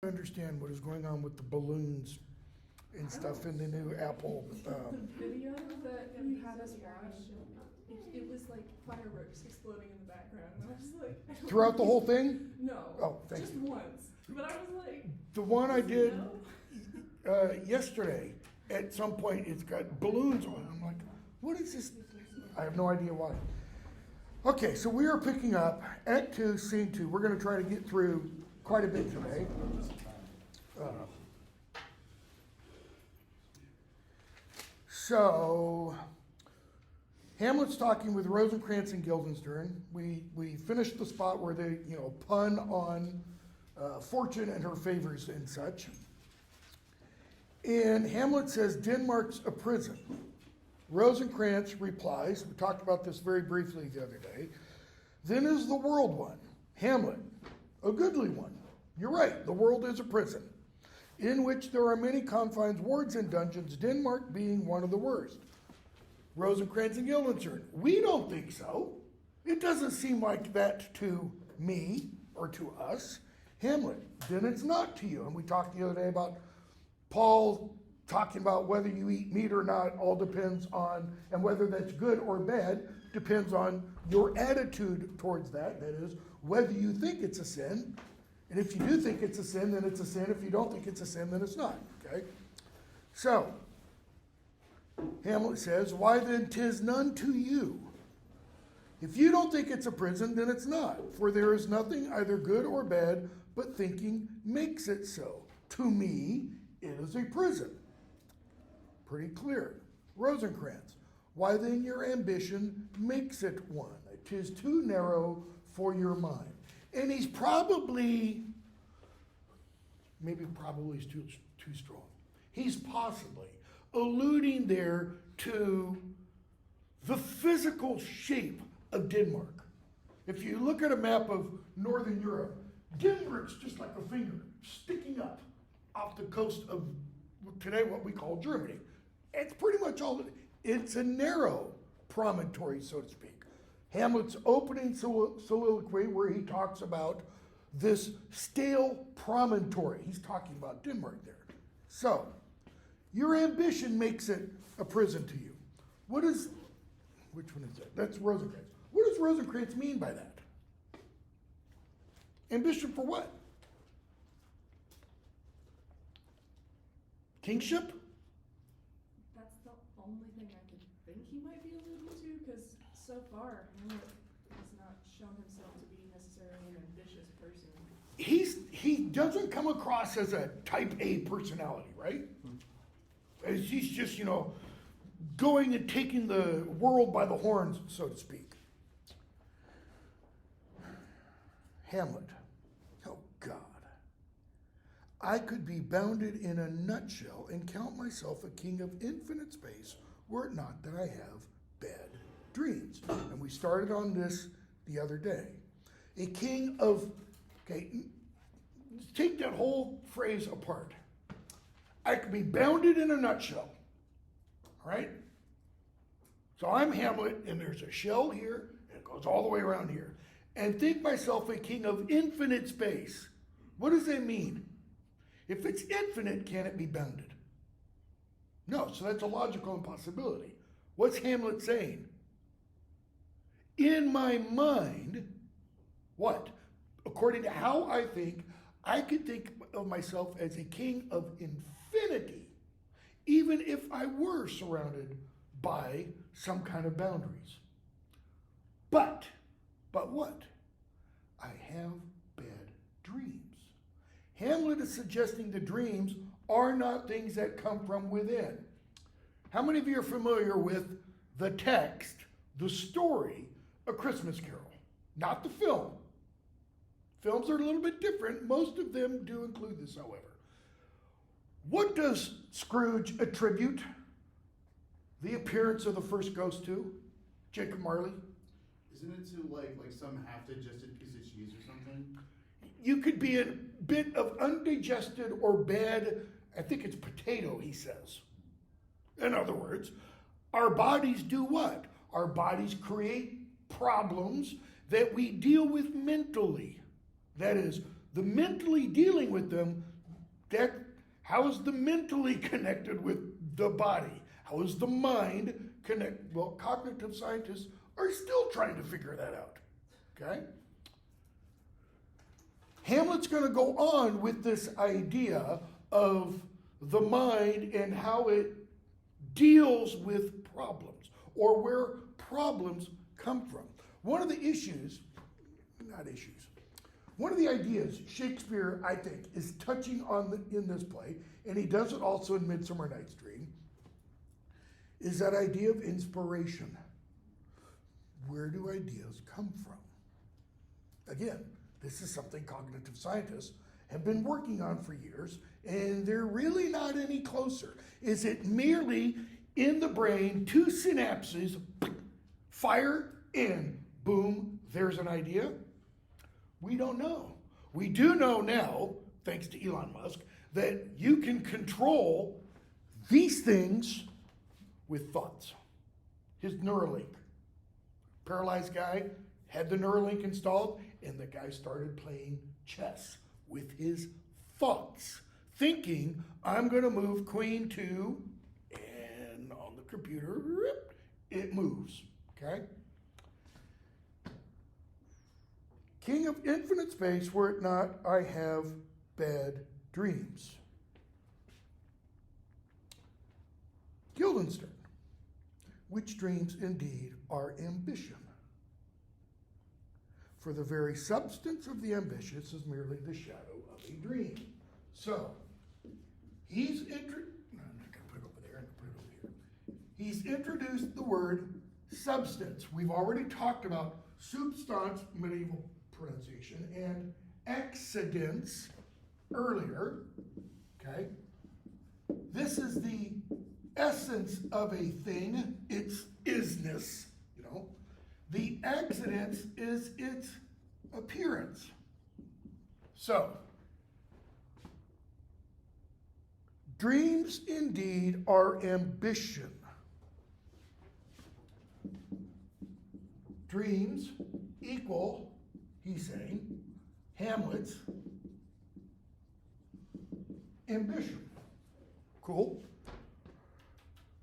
Understand what is going on with the balloons and stuff in the new Apple. The video that you had us watch, it was like fireworks exploding in the background. And I was like, I don't Throughout the know. whole thing? No. Oh, thank just you. once. But I was like, The one I did no. yesterday, at some point, it's got balloons on. I'm like, what is this? I have no idea why. Okay, so we are picking up Act 2, Scene 2. We're going to try to get through quite a bit today. So, Hamlet's talking with Rosencrantz and Guildenstern. We finished the spot where they, pun on fortune and her favors and such. And Hamlet says Denmark's a prison. Rosencrantz replies, we talked about this very briefly the other day, then is the world one. Hamlet, a goodly one. You're right, the world is a prison, in which there are many confines, wards, and dungeons, Denmark being one of the worst. Rosencrantz and Guildenstern, we don't think so. It doesn't seem like that to me or to us. Hamlet, then it's not to you. And we talked the other day about Paul talking about whether you eat meat or not all depends on, and whether that's good or bad depends on your attitude towards that. That is, whether you think it's a sin. And if you do think it's a sin, then it's a sin. If you don't think it's a sin, then it's not. Okay? So, Hamlet says, why then 'tis none to you? If you don't think it's a prison, then it's not. For there is nothing either good or bad, but thinking makes it so. To me, it is a prison. Pretty clear. Rosencrantz, why then your ambition makes it one. 'Tis too narrow for your mind. And he's probably is too strong. He's possibly alluding there to the physical shape of Denmark. If you look at a map of Northern Europe, Denmark's just like a finger sticking up off the coast of today what we call Germany. It's pretty much it's a narrow promontory, so to speak. Hamlet's opening soliloquy where he talks about this stale promontory. He's talking about Denmark there. So, your ambition makes it a prison to you. Which one is that? That's Rosencrantz. What does Rosencrantz mean by that? Ambition for what? Kingship? That's the only thing I could think he might be alluding to, because so far, Hamlet has not shown himself to be necessarily an ambitious person. He doesn't come across as a type A personality, right? As he's just, going and taking the world by the horns, so to speak. Hamlet. Oh, God. I could be bounded in a nutshell and count myself a king of infinite space were it not that I have bad dreams. And we started on this the other day. A king of, take that whole phrase apart. I could be bounded in a nutshell, all right? So I'm Hamlet, and there's a shell here, and it goes all the way around here. And think myself a king of infinite space. What does that mean? If it's infinite, can it be bounded? No, so that's a logical impossibility. What's Hamlet saying? In my mind, what? According to how I think, I could think of myself as a king of infinity, even if I were surrounded by some kind of boundaries. But what? I have bad dreams. Hamlet is suggesting the dreams are not things that come from within. How many of you are familiar with the text, the story, A Christmas Carol? Not the film. Films are a little bit different. Most of them do include this, however. What does Scrooge attribute the appearance of the first ghost to? Jacob Marley? Isn't it to like some half-digested piece of cheese or something? You could be a bit of undigested or bad, I think it's potato, he says. In other words, our bodies do what? Our bodies create problems that we deal with mentally. That is, the mentally dealing with them how is the mentally connected with the body? How is the mind connected? Well, cognitive scientists are still trying to figure that out. Okay? Hamlet's going to go on with this idea of the mind and how it deals with problems, or where problems come from. One of the ideas Shakespeare, I think, is touching on in this play, and he does it also in Midsummer Night's Dream, is that idea of inspiration. Where do ideas come from? Again, this is something cognitive scientists have been working on for years, and they're really not any closer. Is it merely in the brain, two synapses, fire in, boom, there's an idea? We don't know. We do know now, thanks to Elon Musk, that you can control these things with thoughts. His Neuralink. Paralyzed guy had the Neuralink installed, and the guy started playing chess with his thoughts, thinking, I'm going to move queen 2, and on the computer, it moves, okay? King of infinite space, were it not, I have bad dreams. Guildenstern, which dreams indeed are ambition? For the very substance of the ambitious is merely the shadow of a dream. So, I'm not going to put it over there, I'm going to put it over here. He's introduced the word substance. We've already talked about substance, medieval pronunciation, and accidents earlier, okay? This is the essence of a thing, its isness, you know. The accident is its appearance. So, dreams indeed are ambition. Dreams equal, he's saying, Hamlet's ambition. Cool.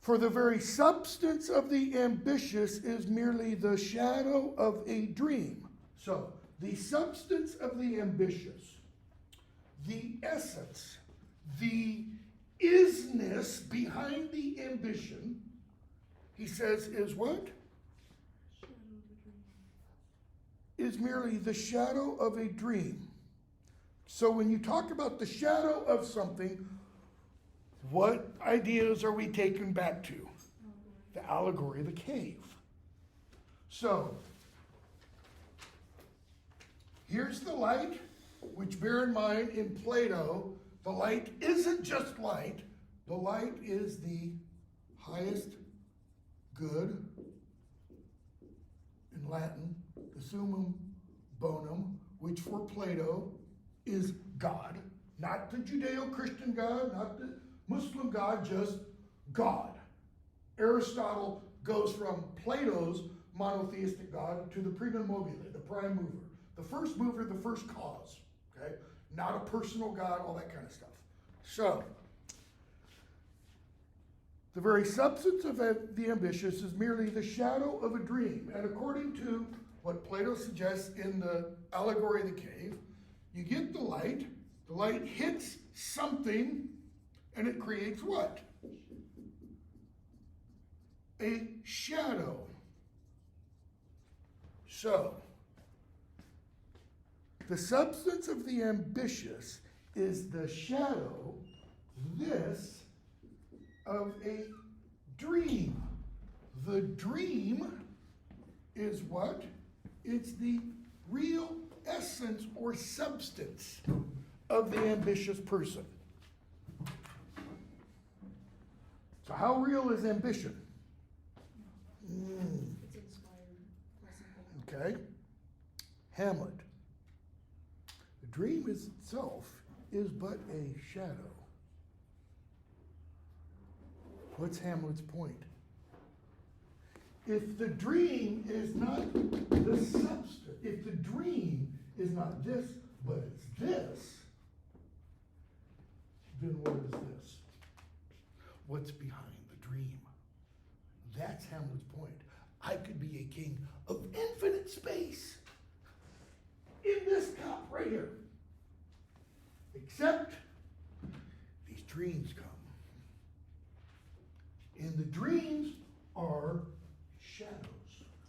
For the very substance of the ambitious is merely the shadow of a dream. So, the substance of the ambitious, the essence, the isness behind the ambition, he says, is what? Is merely the shadow of a dream. So when you talk about the shadow of something, what ideas are we taken back to? The allegory of the cave. So, here's the light, which bear in mind in Plato, the light isn't just light. The light is the highest good, in Latin, the summum bonum, which for Plato is God. Not the Judeo-Christian God, not the Muslim God, just God. Aristotle goes from Plato's monotheistic God to the prima mobile, the prime mover. The first mover, the first cause, okay? Not a personal God, all that kind of stuff. So, the very substance of the ambitious is merely the shadow of a dream. And according to what Plato suggests in the allegory of the cave, you get the light hits something, and it creates what? A shadow. So, the substance of the ambitious is the shadow, this, of a dream. The dream is what? It's the real essence or substance of the ambitious person. So how real is ambition? It's inspired by something. Okay. Hamlet. The dream itself is but a shadow. What's Hamlet's point? If the dream is not the substance, if the dream is not this, but it's this, then what is this? What's behind the dream? That's Hamlet's point. I could be a king of infinite space in this cup right here. Except these dreams come. And the dreams are shadows.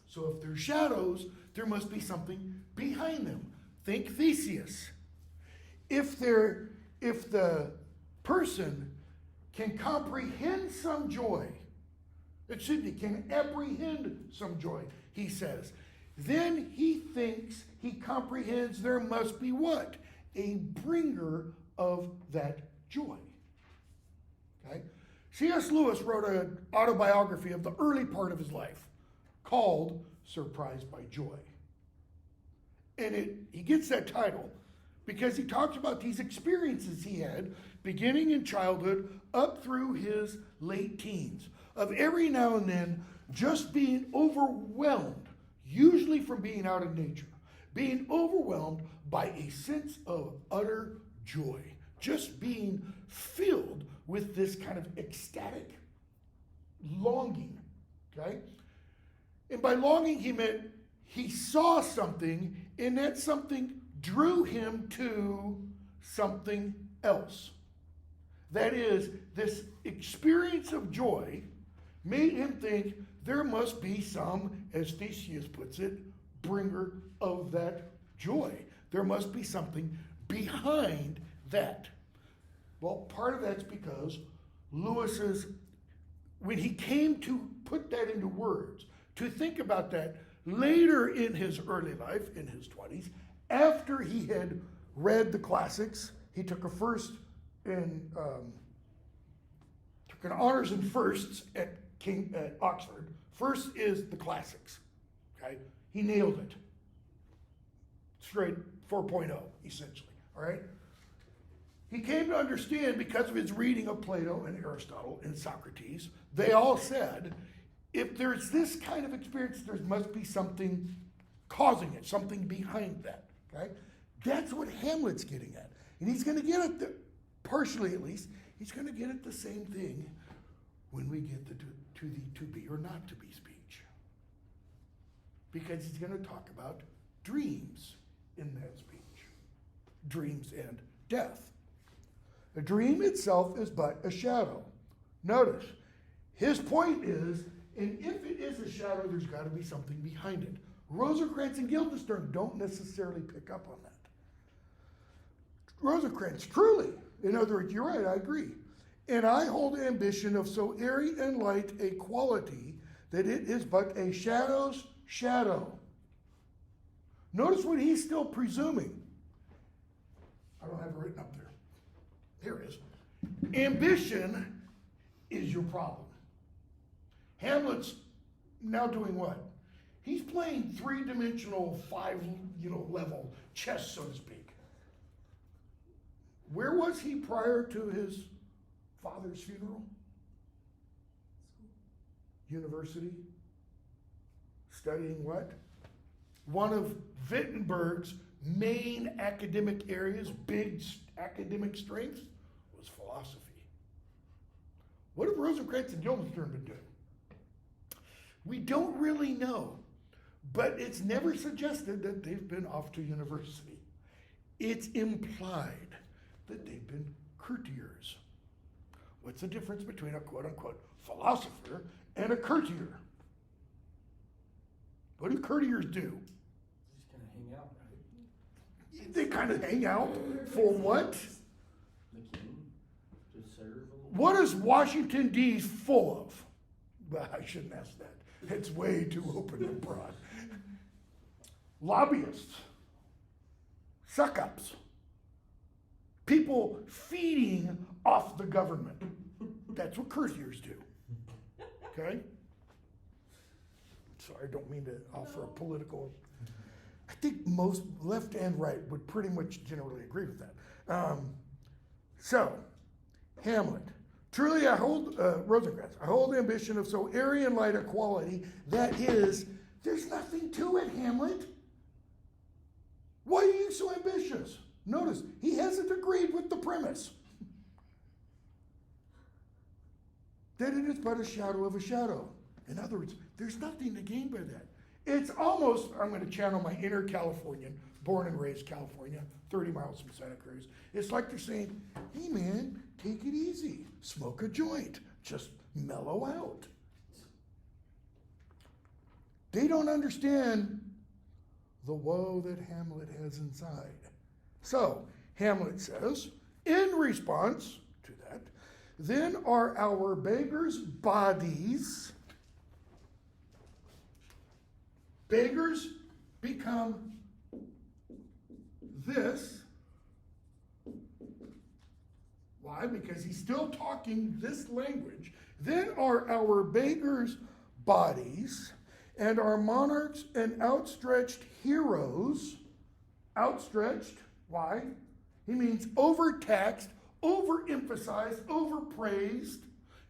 So if they're shadows, there must be something behind them. Think Theseus. If the person can comprehend some joy, can apprehend some joy, he says, then he thinks he comprehends there must be what? A bringer of that joy. Okay? C.S. Lewis wrote an autobiography of the early part of his life called Surprised by Joy. And he gets that title because he talks about these experiences he had beginning in childhood up through his late teens, of every now and then just being overwhelmed, usually from being out in nature, being overwhelmed by a sense of utter joy, just being filled with this kind of ecstatic longing, okay? And by longing, he meant he saw something, and that something drew him to something else. That is, this experience of joy made him think there must be some, as Theseus puts it, bringer of that joy. There must be something behind that. Well, part of that's because Lewis's, when he came to put that into words, to think about that later in his early life, in his 20s, after he had read the classics, he took an honors in firsts at Oxford. First is the classics. Okay, he nailed it. Straight 4.0, essentially. All right. He came to understand because of his reading of Plato and Aristotle and Socrates. They all said, if there's this kind of experience, there must be something causing it, something behind that. Okay, that's what Hamlet's getting at, and he's going to get at partially at least. He's going to get at the same thing when we get to the to be or not to be speech. Because he's going to talk about dreams in that speech. Dreams and death. A dream itself is but a shadow. Notice, his point is, and if it is a shadow, there's got to be something behind it. Rosencrantz and Guildenstern don't necessarily pick up on that. Rosencrantz, truly, in other words, you're right, I agree. And I hold ambition of so airy and light a quality that it is but a shadow's shadow. Notice what he's still presuming. I don't have it written up there. Here it is. Ambition is your problem. Hamlet's now doing what? He's playing three-dimensional, level chess, so to speak. Where was he prior to his father's funeral? University. Studying what? One of Wittenberg's main academic areas, big academic strengths, was philosophy. What have Rosencrantz and Guildenstern been doing? We don't really know, but it's never suggested that they've been off to university. It's implied that they've been courtiers. What's the difference between a quote-unquote philosopher and a courtier? What do courtiers do? Just kind of hang out, right? They kind of hang out for what? The king, to serve a little. What is Washington, D.C. full of? Well, I shouldn't ask that. It's way too open and broad. Lobbyists, suck-ups, people feeding off the government. That's what courtiers do. Okay? Sorry, I don't mean to offer a political. I think most left and right would pretty much generally agree with that. So, Hamlet. Truly, I hold, Rosencrantz, I hold the ambition of so airy and light a quality that is, there's nothing to it, Hamlet. Why are you so ambitious? Notice, he hasn't agreed with the premise. that it is but a shadow of a shadow. In other words, there's nothing to gain by that. It's almost, I'm going to channel my inner Californian, born and raised California, 30 miles from Santa Cruz. It's like they're saying, hey man, take it easy. Smoke a joint. Just mellow out. They don't understand the woe that Hamlet has inside. So, Hamlet says, in response to that, then are our beggars' bodies. Beggars become this. Why? Because he's still talking this language. Then are our beggars' bodies and our monarchs and outstretched heroes. Outstretched, why? He means overtaxed, overemphasized, overpraised.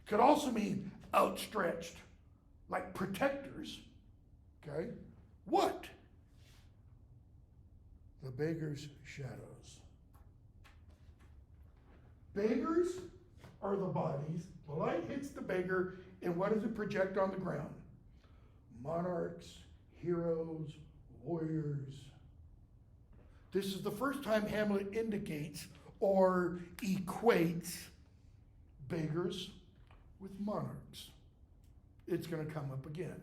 Could also mean outstretched, like protectors. Okay? What? The beggar's shadows. Beggars are the bodies. The light hits the beggar, and what does it project on the ground? Monarchs, heroes, warriors. This is the first time Hamlet indicates or equates beggars with monarchs. It's going to come up again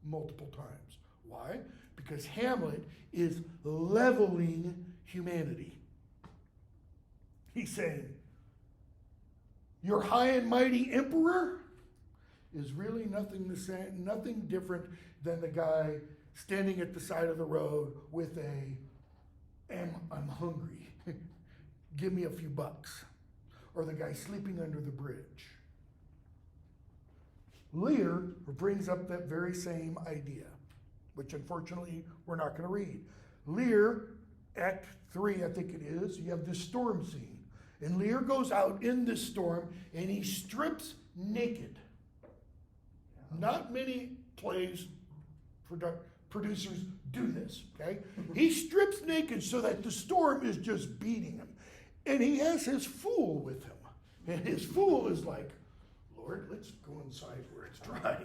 multiple times. Why? Because Hamlet is leveling humanity. He's saying, your high and mighty emperor is really nothing different than the guy standing at the side of the road with I'm hungry. Give me a few bucks. Or the guy sleeping under the bridge. Lear brings up that very same idea, which unfortunately we're not going to read. Lear, Act 3, I think it is, you have this storm scene. And Lear goes out in this storm and he strips naked. Not many plays, producers do this, okay? He strips naked so that the storm is just beating him. And he has his fool with him. And his fool is like, Lord, let's go inside where it's dry.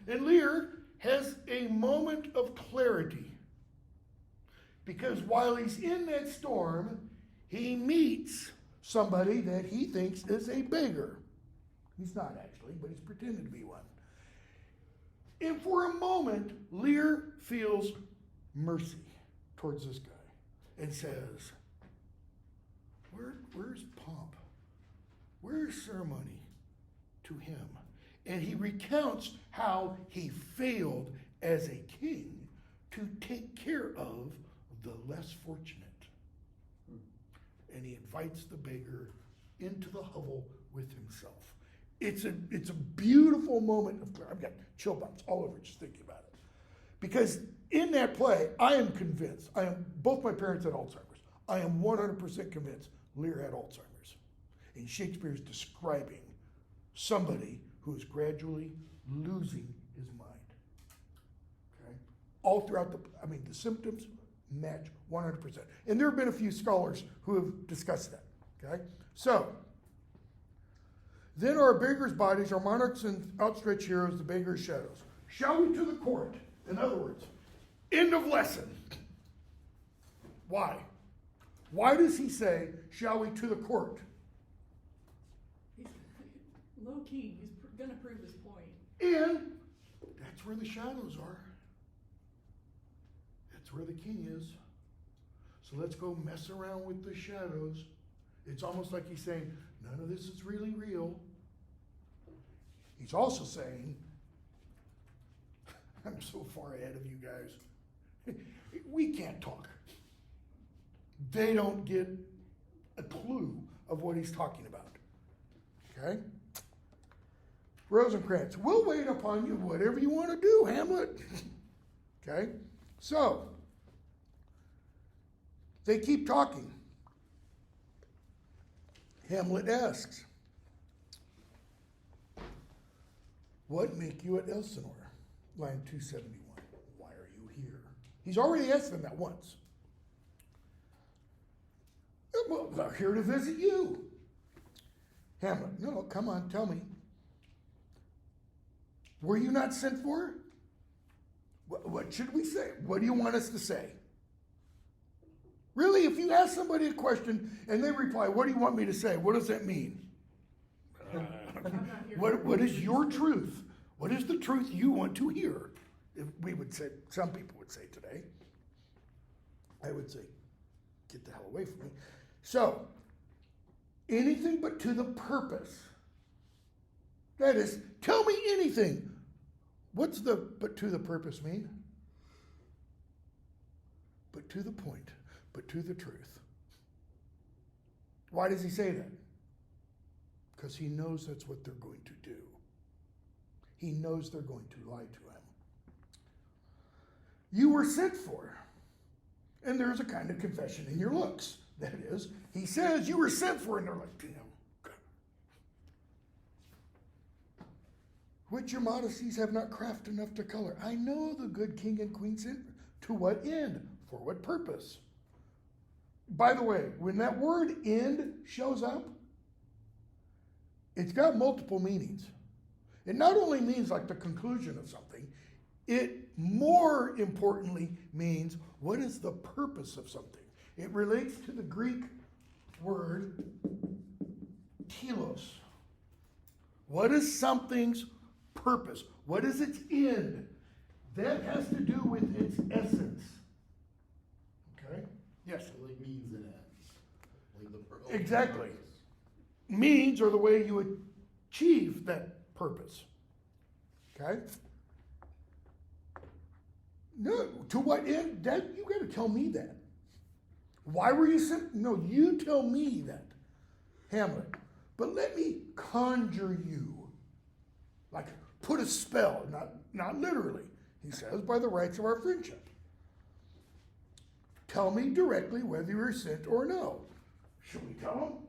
And Lear has a moment of clarity. Because while he's in that storm, he meets somebody that he thinks is a beggar. He's not actually, but he's pretending to be one. And for a moment, Lear feels mercy towards this guy and says, where's pomp? Where's ceremony to him? And he recounts how he failed as a king to take care of the less fortunate. And he invites the beggar into the hovel with himself. It's a beautiful moment of clarity. I've got chill bumps all over just thinking about it. Because in that play, I am convinced, both my parents had Alzheimer's. I am 100% convinced Lear had Alzheimer's. And Shakespeare is describing somebody who is gradually losing his mind. Okay? All throughout the symptoms match 100%. And there have been a few scholars who have discussed that. Okay? So, then our beggars' bodies, our monarchs and outstretched heroes, the beggars' shadows. Shall we to the court? In other words, end of lesson. Why? Why does he say, shall we to the court? He's low key. He's going to prove his point. And that's where the shadows are. That's where the king is. So let's go mess around with the shadows. It's almost like he's saying, none of this is really real. He's also saying, I'm so far ahead of you guys. We can't talk. They don't get a clue of what he's talking about. Okay? Rosencrantz, we'll wait upon you, whatever you want to do, Hamlet. Okay? So, they keep talking. Hamlet asks, what make you at Elsinore? Line 271. Why are you here? He's already asked them that once. Well, I'm here to visit you. Hamlet, no, come on, tell me. Were you not sent for? What should we say? What do you want us to say? Really, if you ask somebody a question and they reply, what do you want me to say? What does that mean? I'm not here. What is your truth? What is the truth you want to hear? If we would say, some people would say today. I would say, get the hell away from me. So, anything but to the purpose. That is, tell me anything. What's the but to the purpose mean? But to the point, but to the truth. Why does he say that? Because he knows that's what they're going to do. He knows they're going to lie to him. You were sent for. And there's a kind of confession in your looks. That is, he says you were sent for, and they're like, damn. Which your modesties have not craft enough to color. I know the good king and queen sent. To what end? For what purpose? By the way, when that word end shows up, it's got multiple meanings. It not only means like the conclusion of something, it more importantly means what is the purpose of something. It relates to the Greek word telos. What is something's purpose? What is its end? That has to do with its essence. Okay? Yes? It like means and ends. Like the Exactly. Means are the way you achieve that purpose. Okay? No, to what end? That you got to tell me that. Why were you sent? No, you tell me that, Hamlet. But let me conjure you, like put a spell, not literally. He says by the rights of our friendship. Tell me directly whether you were sent or no. Should we tell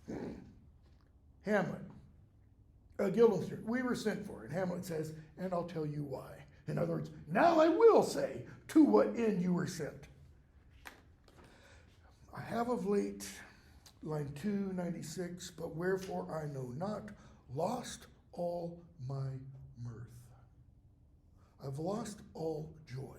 him? Hamlet, Guildenstern, we were sent for. And Hamlet says, and I'll tell you why. In other words, now I will say to what end you were sent. I have of late, line 296, but wherefore I know not, lost all my mirth. I've lost all joy.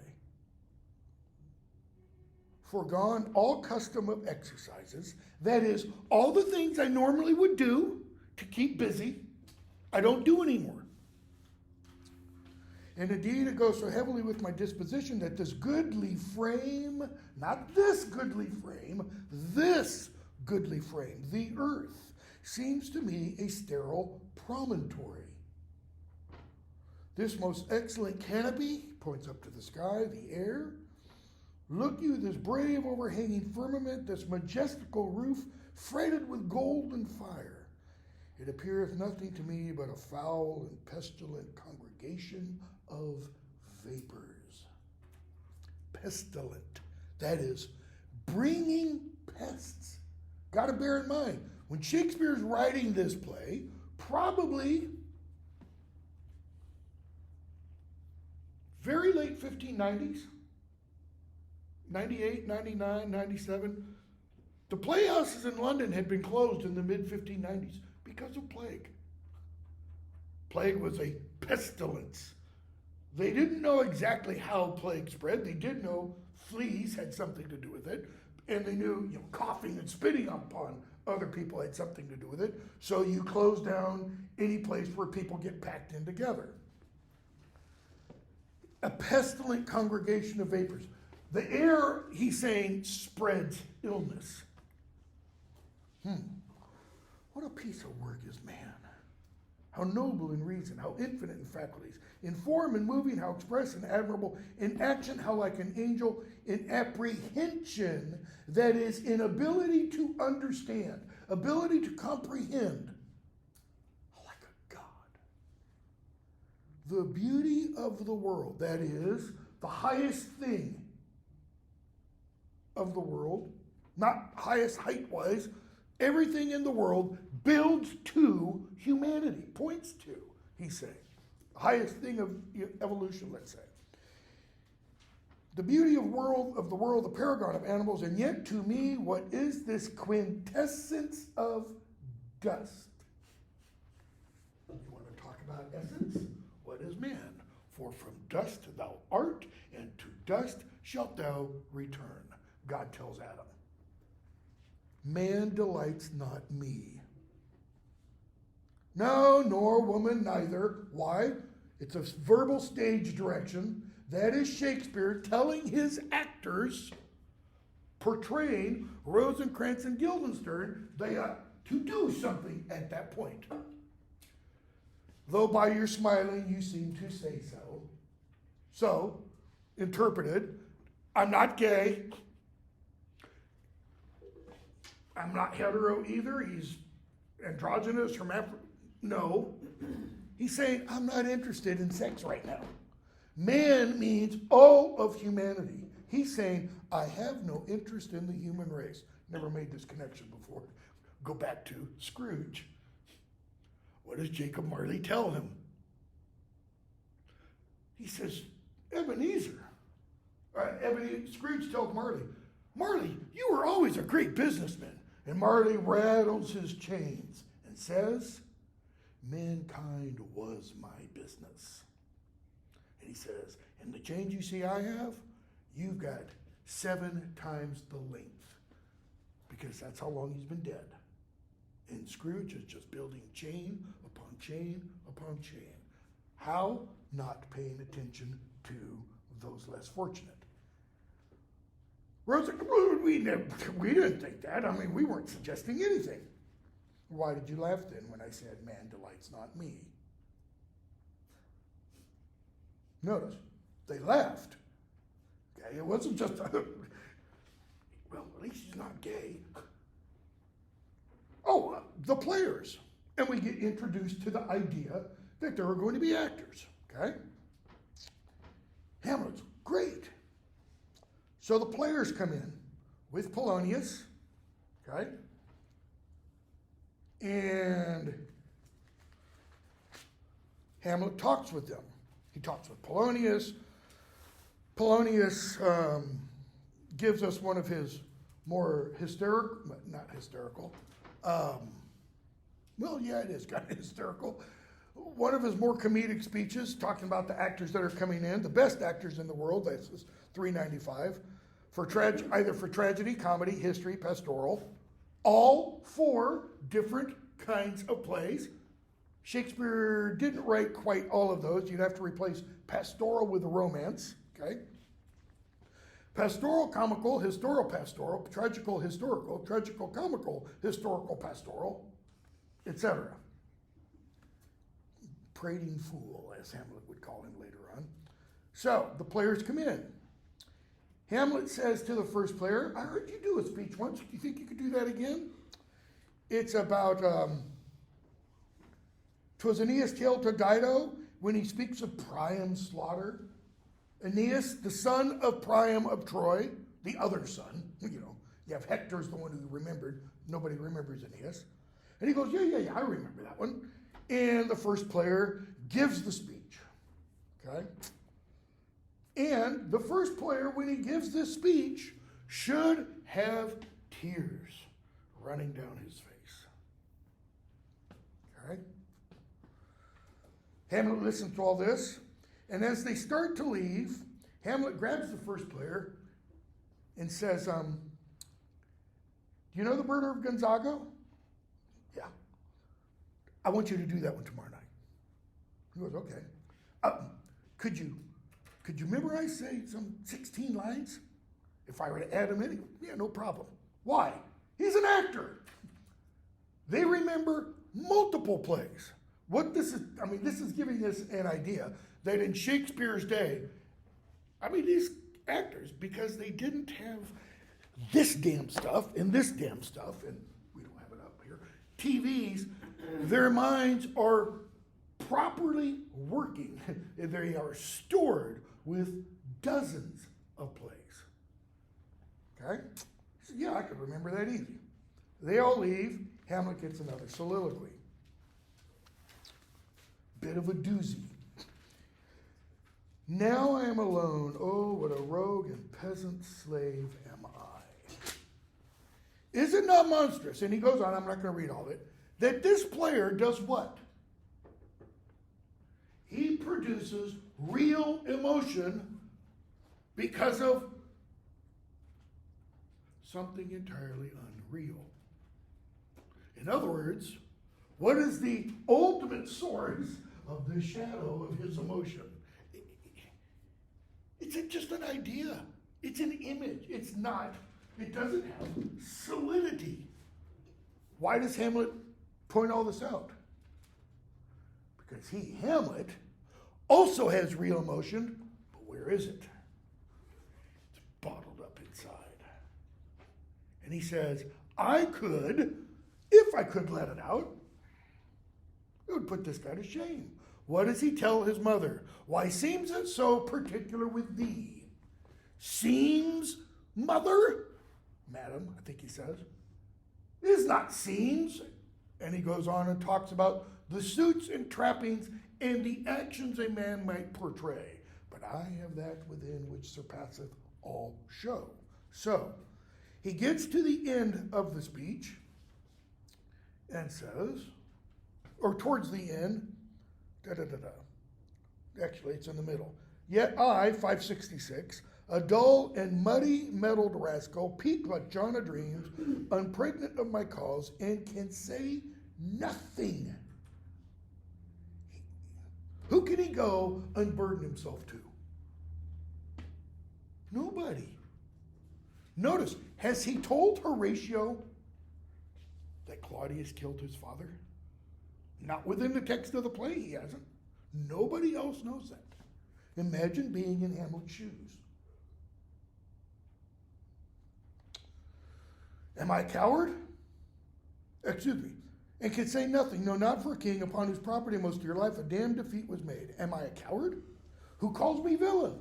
Forgone all custom of exercises, that is, all the things I normally would do to keep busy, I don't do anymore. And indeed, it goes so heavily with my disposition that this goodly frame, not this goodly frame, this goodly frame, the earth, seems to me a sterile promontory. This most excellent canopy points up to the sky, the air. Look you, this brave overhanging firmament, this majestical roof, freighted with gold and fire. It appeareth nothing to me but a foul and pestilent congregation of vapors. Pestilent, that is, bringing pests. Got to bear in mind, when Shakespeare's writing this play, probably very late 1590s, 98, 99, 97, the playhouses in London had been closed in the mid-1590s because of plague. Plague was a pestilence. They didn't know exactly how plague spread. They did know fleas had something to do with it, and they knew coughing and spitting upon other people had something to do with it. So you close down any place where people get packed in together. A pestilent congregation of vapors. The air, he's saying, spreads illness. What a piece of work is man. How noble in reason, how infinite in faculties, in form and moving, how express and admirable, in action, how like an angel, in apprehension, that is, in ability to understand, ability to comprehend, like a God. The beauty of the world, that is, the highest thing of the world, not highest height-wise, everything in the world builds to humanity, points to, he's saying. The highest thing of evolution, let's say. The beauty of the world, the paragon of animals, and yet to me, what is this quintessence of dust? You want to talk about essence. What is man? For from dust thou art, and to dust shalt thou return. God tells Adam. Man delights not me. No, nor woman neither. Why? It's a verbal stage direction. That is Shakespeare telling his actors, portraying Rosencrantz and Guildenstern, they ought to do something at that point. Though by your smiling you seem to say so. So, interpreted, I'm not gay. I'm not hetero either. He's androgynous, hermaphrodite. No. He's saying, I'm not interested in sex right now. Man means all of humanity. He's saying, I have no interest in the human race. Never made this connection before. Go back to Scrooge. What does Jacob Marley tell him? He says, Ebenezer. Scrooge tells Marley, Marley, you were always a great businessman. And Marley rattles his chains and says, mankind was my business. And he says, and the chains you see I have, you've got 7 times the length. Because that's how long he's been dead. And Scrooge is just building chain upon chain upon chain. How? Not paying attention to those less fortunate. Rosa, we didn't think that. I mean, we weren't suggesting anything. Why did you laugh then when I said, man delights not me? Notice, they laughed. Okay, it wasn't just, well, at least he's not gay. Oh, the players. And we get introduced to the idea that there are going to be actors, okay? Hamlet's great. So the players come in with Polonius, okay? And Hamlet talks with them. He talks with Polonius. Polonius gives us one of his more not hysterical. Well, yeah, it is kind of hysterical. One of his more comedic speeches, talking about the actors that are coming in, the best actors in the world. This is $3.95 for either for tragedy, comedy, history, pastoral. All 4 different kinds of plays. Shakespeare didn't write quite all of those. You'd have to replace pastoral with a romance, okay? Pastoral, comical, historical, pastoral, tragical, historical, tragical, comical, historical, pastoral, etc. Prating fool, as Hamlet would call him later on. So, the players come in. Hamlet says to the first player, I heard you do a speech once. Do you think you could do that again? It's about, 'twas Aeneas' tale to Dido when he speaks of Priam's slaughter. Aeneas, the son of Priam of Troy, the other son, you have Hector's the one who remembered. Nobody remembers Aeneas. And he goes, yeah, I remember that one. And the first player gives the speech, okay? And the first player, when he gives this speech, should have tears running down his face. All right? Hamlet listens to all this, and as they start to leave, Hamlet grabs the first player and says, do you know the murder of Gonzaga? Yeah. I want you to do that one tomorrow night. He goes, okay. Could you memorize, say, some 16 lines? If I were to add them in, yeah, no problem. Why? He's an actor. They remember multiple plays. This is giving us an idea that in Shakespeare's day, these actors, because they didn't have this damn stuff and this damn stuff, and we don't have it up here, TVs, their minds are properly working. They are stored with dozens of plays. Okay? So yeah, I could remember that easy. They all leave. Hamlet gets another soliloquy. Bit of a doozy. Now I am alone. Oh, what a rogue and peasant slave am I. Is it not monstrous? And he goes on, I'm not going to read all of it, that this player does what? he produces real emotion because of something entirely unreal. In other words, what is the ultimate source of the shadow of his emotion? It's just an idea. It's an image. It doesn't have solidity. Why does Hamlet point all this out? Because Hamlet, also has real emotion, but where is it? It's bottled up inside. And he says, if I could let it out, it would put this guy to shame. What does he tell his mother? Why seems it so particular with thee? Seems, mother? Madam, I think he says. It is not seems. And he goes on and talks about the suits and trappings and the actions a man might portray. But I have that within which surpasseth all show. So, he gets to the end of the speech and says, or towards the end, Actually, it's in the middle. Yet I, 566, a dull and muddy mettled rascal, peaked like John of Dreams, unpregnant of my cause, and can say nothing. Who can he go unburden himself to? Nobody. Notice, has he told Horatio that Claudius killed his father? Not within the text of the play, he hasn't. Nobody else knows that. Imagine being in Hamlet's shoes. Am I a coward? Excuse me. And can say nothing, no, not for a king upon whose property most of your life a damned defeat was made. Am I a coward? Who calls me villain?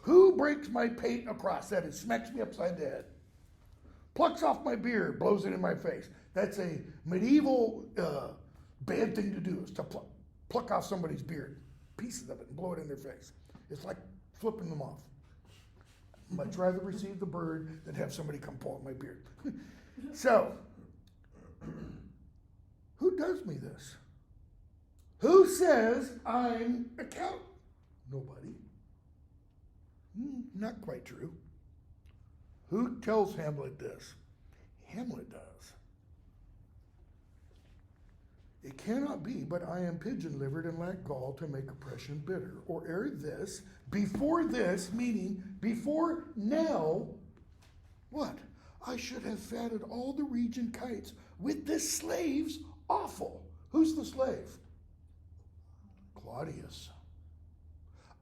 Who breaks my pate across, that is, smacks me upside the head? Plucks off my beard, blows it in my face. That's a medieval bad thing to do, is to pluck off somebody's beard, pieces of it, and blow it in their face. It's like flipping them off. Much rather receive the bird than have somebody come pull at my beard. So, who does me this? Who says I'm a coward? Nobody. Not quite true. Who tells Hamlet this? Hamlet does. It cannot be, but I am pigeon-livered and lack gall to make oppression bitter. Or ere this, before this, meaning before now, what? I should have fatted all the region kites with this slave's offal. Who's the slave? Claudius.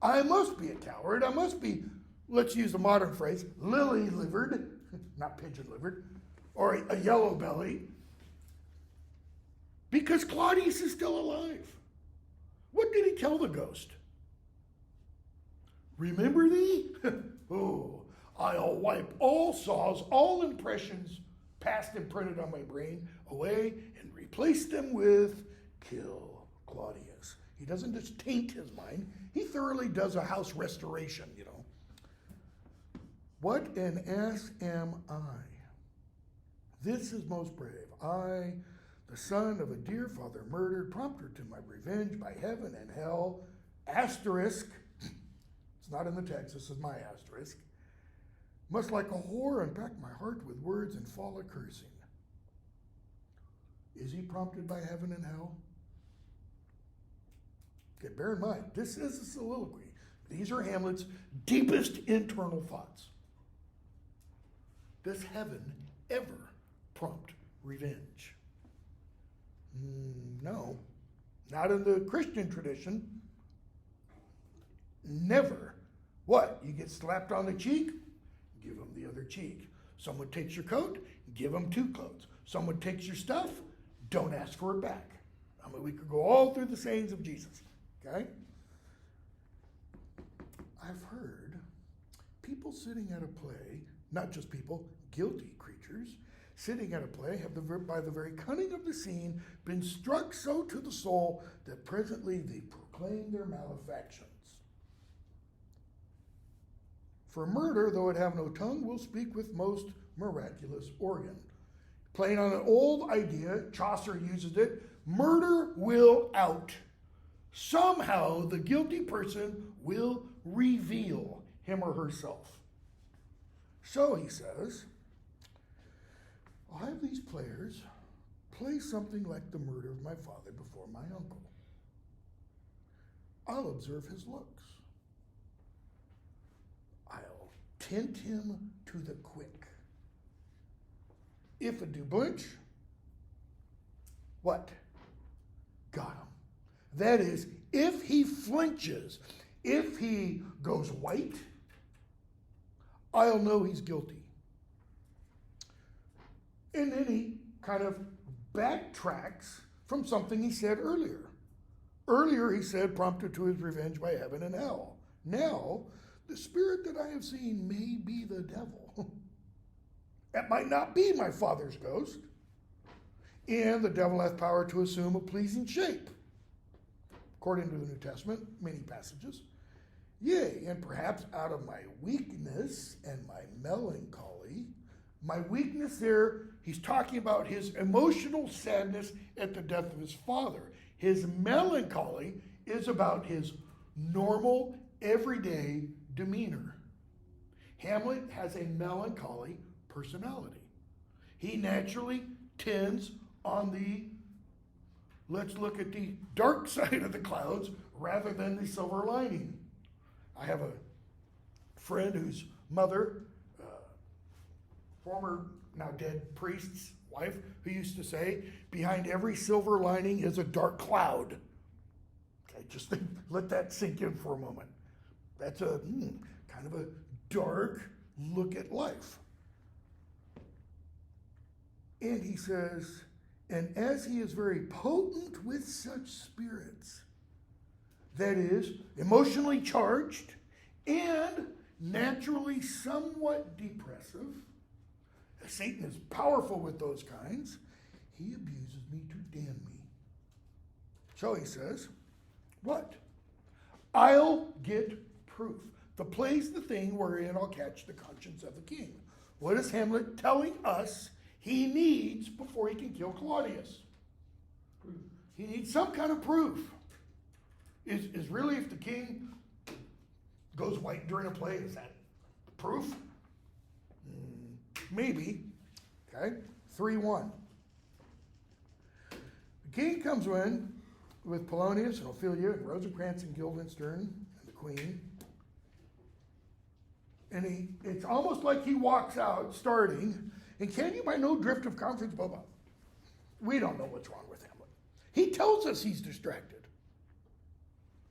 I must be a coward. I must be, let's use the modern phrase, lily-livered, not pigeon-livered, or a yellow belly, because Claudius is still alive. What did he tell the ghost? Remember thee? Oh, I'll wipe all saws, all impressions past and printed on my brain away and replace them with kill Claudius. He doesn't just taint his mind. He thoroughly does a house restoration, you know. What an ass am I? This is most brave. I, the son of a dear father murdered, prompter to my revenge by heaven and hell, asterisk, it's not in the text, this is my asterisk, must like a whore unpack my heart with words and fall a cursing. Is he prompted by heaven and hell? Okay, bear in mind, this is a soliloquy. These are Hamlet's deepest internal thoughts. Does heaven ever prompt revenge? No, not in the Christian tradition. Never. What? You get slapped on the cheek? Give them the other cheek. Someone takes your coat? Give them two coats. Someone takes your stuff? Don't ask for it back. I mean, we could go all through the sayings of Jesus. Okay? I've heard people sitting at a play, not just people, guilty creatures, sitting at a play have by the very cunning of the scene been struck so to the soul that presently they proclaim their malefactions. For murder, though it have no tongue, will speak with most miraculous organ. Playing on an old idea, Chaucer uses it, murder will out. somehow the guilty person will reveal him or herself. So he says, I'll have these players play something like the murder of my father before my uncle. I'll observe his looks. I'll tempt him to the quick. If a do blinch, what? Got him. That is, if he flinches, if he goes white, I'll know he's guilty. And then he kind of backtracks from something he said earlier. Earlier he said, prompted to his revenge by heaven and hell. Now, the spirit that I have seen may be the devil. That might not be my father's ghost. And the devil hath power to assume a pleasing shape. According to the New Testament, many passages. Yea, and perhaps out of my weakness and my melancholy. My weakness there, he's talking about his emotional sadness at the death of his father. His melancholy is about his normal, everyday demeanor. Hamlet has a melancholy personality. He naturally tends on the, let's look at the dark side of the clouds rather than the silver lining. I have a friend whose mother, former, now dead priest's wife, who used to say, behind every silver lining is a dark cloud. Okay, just think, let that sink in for a moment. That's a kind of a dark look at life. And he says, and as he is very potent with such spirits, that is, emotionally charged and naturally somewhat depressive, Satan is powerful with those kinds, he abuses me to damn me. So he says, what? I'll get proof. The play's the thing wherein I'll catch the conscience of the king. What is Hamlet telling us he needs before he can kill Claudius? Proof. He needs some kind of proof. Is really, if the king goes white during a play, is that proof? Maybe. Okay. 3-1. The king comes in with Polonius and Ophelia and Rosencrantz and Guildenstern and the queen. And it's almost like he walks out starting, and can you by no drift of confidence, blah, blah. We don't know what's wrong with Hamlet. He tells us he's distracted,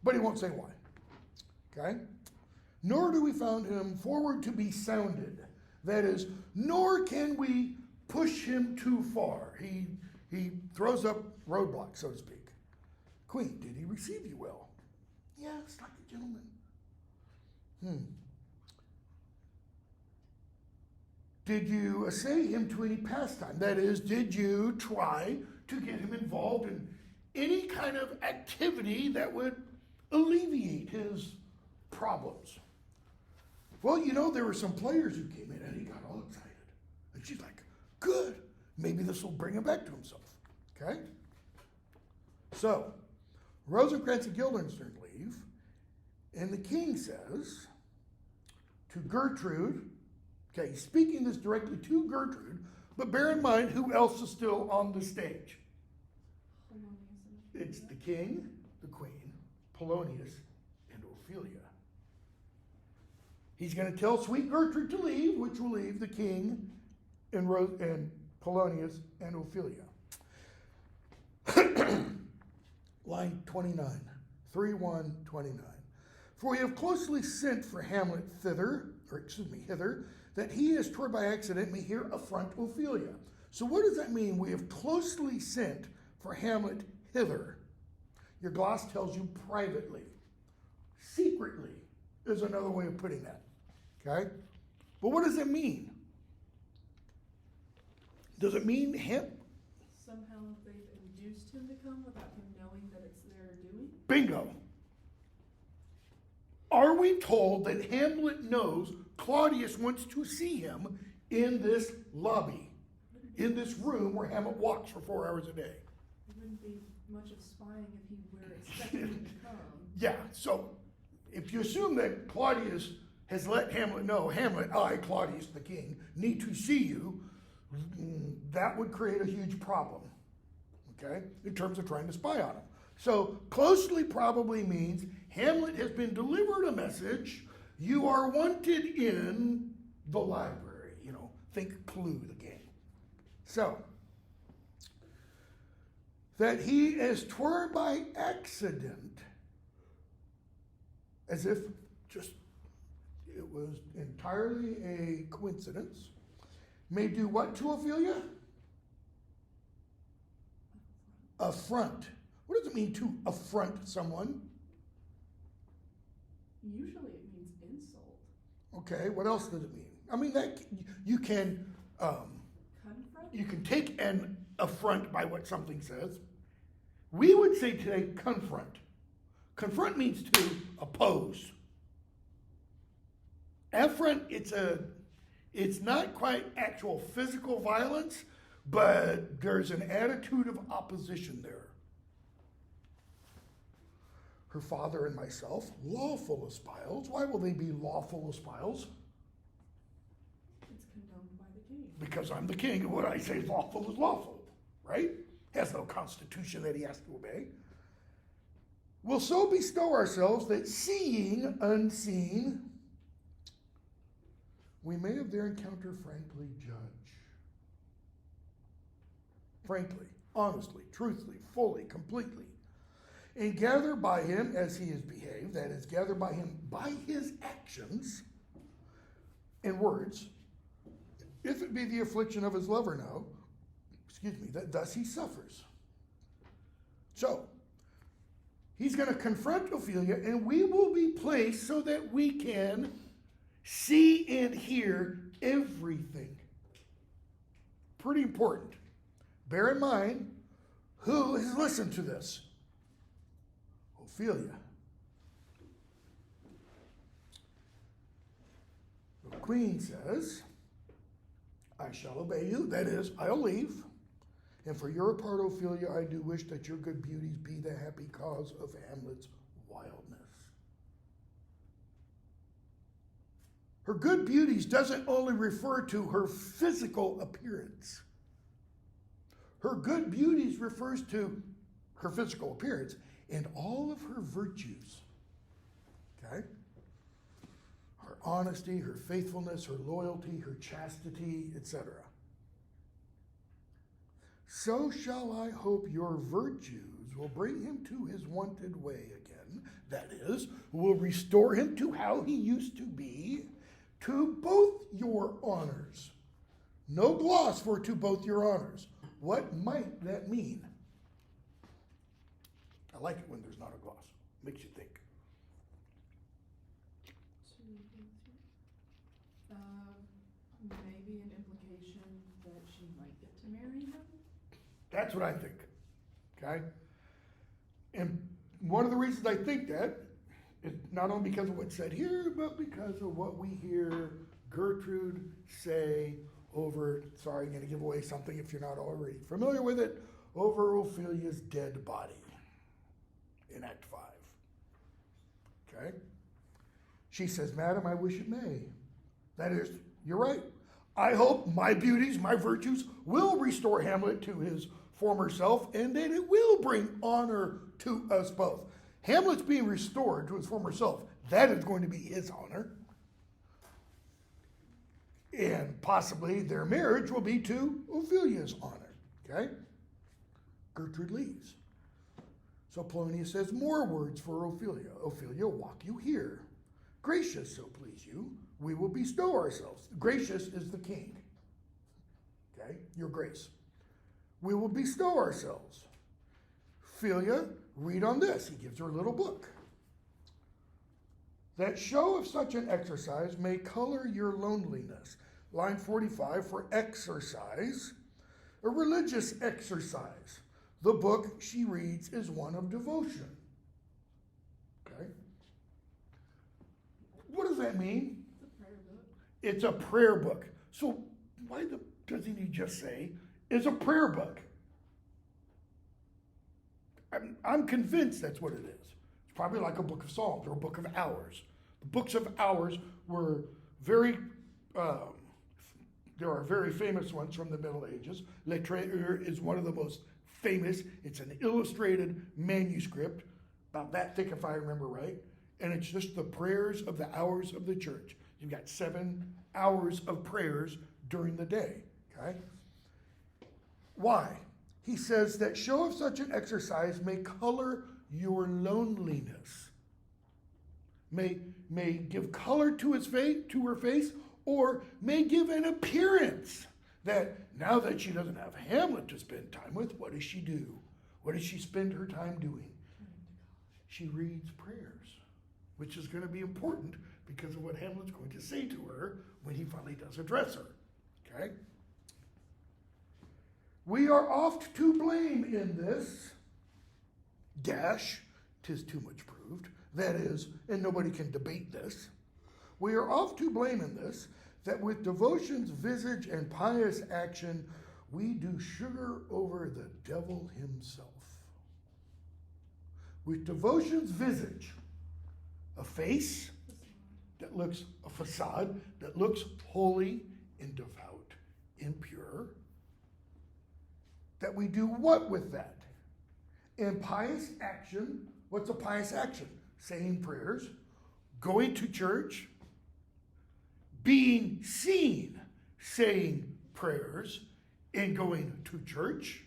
but he won't say why. Okay? Nor do we find him forward to be sounded. That is, nor can we push him too far. He throws up roadblocks, so to speak. Queen, did he receive you well? Yes, like a gentleman. Did you essay him to any pastime? That is, did you try to get him involved in any kind of activity that would alleviate his problems? Well, you know, there were some players who came in and he got all excited. And she's like, good, maybe this will bring him back to himself. Okay? So, Rosencrantz and Guildenstern leave, and the king says to Gertrude, okay, he's speaking this directly to Gertrude, but bear in mind who else is still on the stage. It's the king, the queen, Polonius, and Ophelia. He's going to tell sweet Gertrude to leave, which will leave the king and Polonius and Ophelia. Line 29, 3:1:29. For we have closely sent for Hamlet hither, that he is toward by accident may here affront Ophelia. So what does that mean? We have closely sent for Hamlet hither. Your gloss tells you privately. Secretly is another way of putting that. Okay? But what does it mean? Does it mean him? Somehow they've induced him to come without him knowing that it's their doing? Bingo. Are we told that Hamlet knows Claudius wants to see him in this lobby, in this room where Hamlet walks for 4 hours a day? It wouldn't be much of spying if he were expecting him to come. Yeah, so if you assume that Claudius has let Hamlet know, Hamlet, I, Claudius the king, need to see you, that would create a huge problem, okay, in terms of trying to spy on him. So closely probably means Hamlet has been delivered a message, you are wanted in the library, think Clue, the game. So, that he, as twere by accident, as if just it was entirely a coincidence, may do what to Ophelia? Affront. What does it mean to affront someone? Usually it means insult. Okay, what else does it mean? I mean, that you can Confront? take an affront by what something says. We would say today confront. Confront means to oppose. Affront, it's not quite actual physical violence, but there's an attitude of opposition there. Her father and myself, lawful espials. Why will they be lawful espials? It's condoned by the king. Because I'm the king, and what I say is lawful, right? Has no constitution that he has to obey. We'll so bestow ourselves that seeing unseen, we may of their encounter frankly judge. Frankly, honestly, truthfully, fully, completely. And gather by him as he has behaved, that is, gather by him by his actions and words, if it be the affliction of his lover now, that thus he suffers. So, he's going to confront Ophelia, and we will be placed so that we can see and hear everything. Pretty important. Bear in mind, who has listened to this? Ophelia. The queen says, I shall obey you, that is, I'll leave. And for your part, Ophelia, I do wish that your good beauties be the happy cause of Hamlet's wildness. Her good beauties doesn't only refer to her physical appearance. Her good beauties refers to her physical appearance and all of her virtues. Okay? Her honesty, her faithfulness, her loyalty, her chastity, etc. So shall I hope your virtues will bring him to his wonted way again. That is, will restore him to how he used to be, to both your honors. No gloss for to both your honors. What might that mean? I like it when there's not a gloss. Makes you think. Maybe an implication that she might get to marry him? That's what I think. Okay? And one of the reasons I think that is not only because of what's said here, but because of what we hear Gertrude say over, sorry, I'm going to give away something if you're not already familiar with it, over Ophelia's dead body in Act 5. Okay? She says, Madam, I wish it may. That is, you're right. I hope my beauties, my virtues, will restore Hamlet to his former self, and that it will bring honor to us both. Hamlet's being restored to his former self. That is going to be his honor. And possibly their marriage will be to Ophelia's honor. Okay? Gertrude leaves. So Polonius says, more words for Ophelia. Ophelia, walk you here. Gracious, so please you, we will bestow ourselves. Gracious is the king. Okay? Your grace. We will bestow ourselves. Ophelia, read on this. He gives her a little book. That show of such an exercise may color your loneliness. Line 45 for exercise, a religious exercise. The book she reads is one of devotion. Okay? What does that mean? It's a prayer book. It's a prayer book. So why doesn't he just say, it's a prayer book? I'm convinced that's what it is. It's probably like a book of Psalms or a book of hours. The books of hours were very, there are very famous ones from the Middle Ages. Lettre is one of the most famous. It's an illustrated manuscript, about that thick if I remember right. And it's just the prayers of the hours of the church. You've got 7 hours of prayers during the day, okay? Why? He says that show of such an exercise may color your loneliness, may give color to his face, to her face, or may give an appearance that now that she doesn't have Hamlet to spend time with, what does she do? What does she spend her time doing? She reads prayers, which is going to be important because of what Hamlet's going to say to her when he finally does address her. Okay? We are oft to blame in this, dash, 'tis too much proved, that is, and nobody can debate this. We are oft to blame in this, that with devotion's visage and pious action, we do sugar over the devil himself. With devotion's visage, a face that looks, a facade that looks holy and devout and pure, that we do what with that? In pious action, what's a pious action? Saying prayers, going to church, being seen saying prayers and going to church,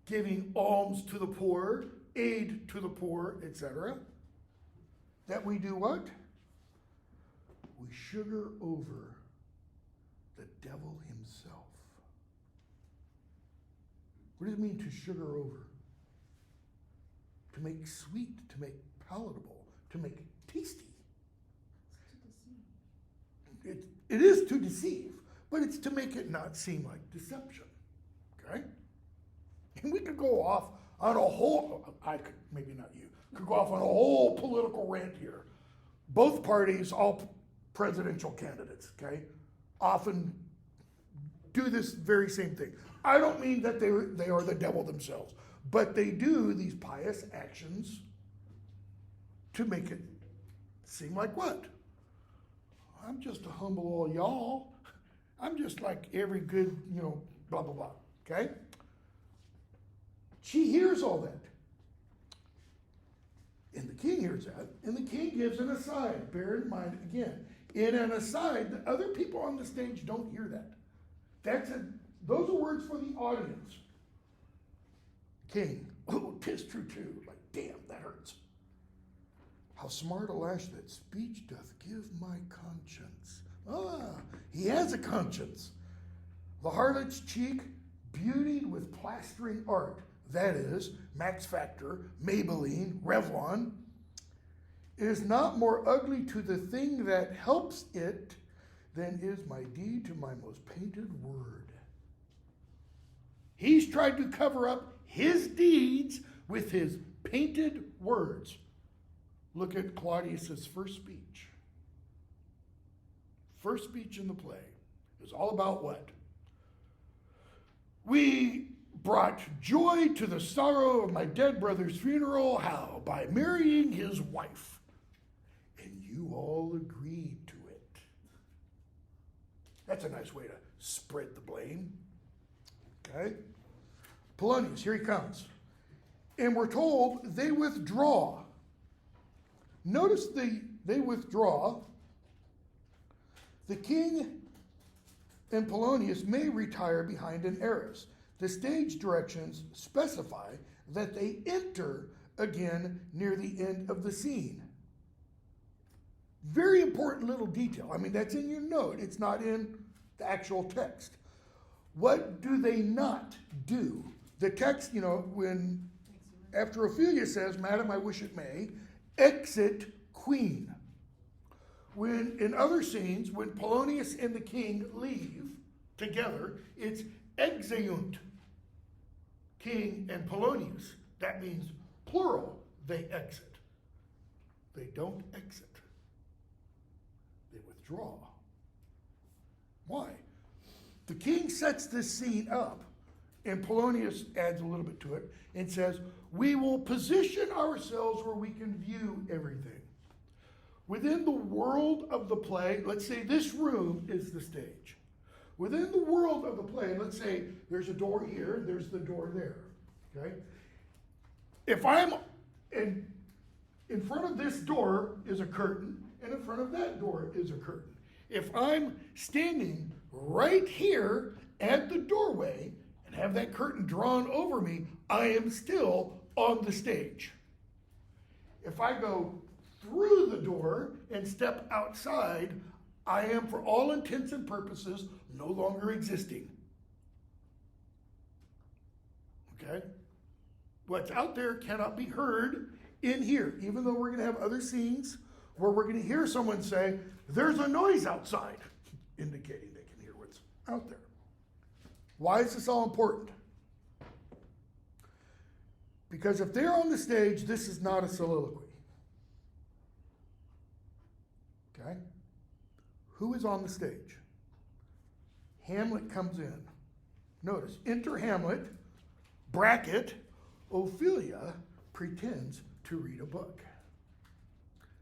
giving alms to the poor, aid to the poor, etc. That we do what? We sugar over the devil himself. What does it mean to sugar over? To make sweet, to make palatable, to make tasty. It is to deceive, but it's to make it not seem like deception. Okay? And we could go off on a whole, I could, maybe not you, could go off on a whole political rant here. Both parties, all presidential candidates, okay, often do this very same thing. I don't mean that they are the devil themselves, but they do these pious actions to make it seem like what? I'm just a humble old y'all. I'm just like every good, blah, blah, blah, okay? She hears all that. And the king hears that, and the king gives an aside. Bear in mind, again, in an aside, the other people on the stage don't hear that. Those are words for the audience. King, oh, 'tis true too. Like, damn, that hurts. How smart a lash that speech doth give my conscience. Ah, he has a conscience. The harlot's cheek, beautied with plastering art, that is, Max Factor, Maybelline, Revlon, is not more ugly to the thing that helps it than is my deed to my most painted word. He's tried to cover up his deeds with his painted words. Look at Claudius's first speech. First speech in the play. It was all about what? We brought joy to the sorrow of my dead brother's funeral. How? By marrying his wife. And you all agreed to it. That's a nice way to spread the blame. Okay? Polonius, here he comes. And we're told they withdraw. Notice they withdraw. The king and Polonius may retire behind an arras. The stage directions specify that they enter again near the end of the scene. Very important little detail. I mean, that's in your note. It's not in the actual text. What do they not do? The text, when after Ophelia says, "Madam, I wish it may," exit queen. When in other scenes, when Polonius and the king leave together, it's exeunt. King and Polonius. That means plural. They exit. They don't exit. They withdraw. Why? The king sets this scene up, And Polonius adds a little bit to it and says, we will position ourselves where we can view everything. Within the world of the play, let's say this room is the stage. Within the world of the play, let's say there's a door here, there's the door there, okay? If I'm in front of this door is a curtain, and in front of that door is a curtain. If I'm standing right here at the doorway and have that curtain drawn over me, I am still on the stage. If I go through the door and step outside, I am, for all intents and purposes, no longer existing. Okay? What's out there cannot be heard in here, even though we're going to have other scenes where we're going to hear someone say, there's a noise outside, indicating they can hear what's out there. Why is this all important? Because if they're on the stage, this is not a soliloquy. Okay? Who is on the stage? Hamlet comes in. Notice, enter Hamlet, bracket, Ophelia pretends to read a book.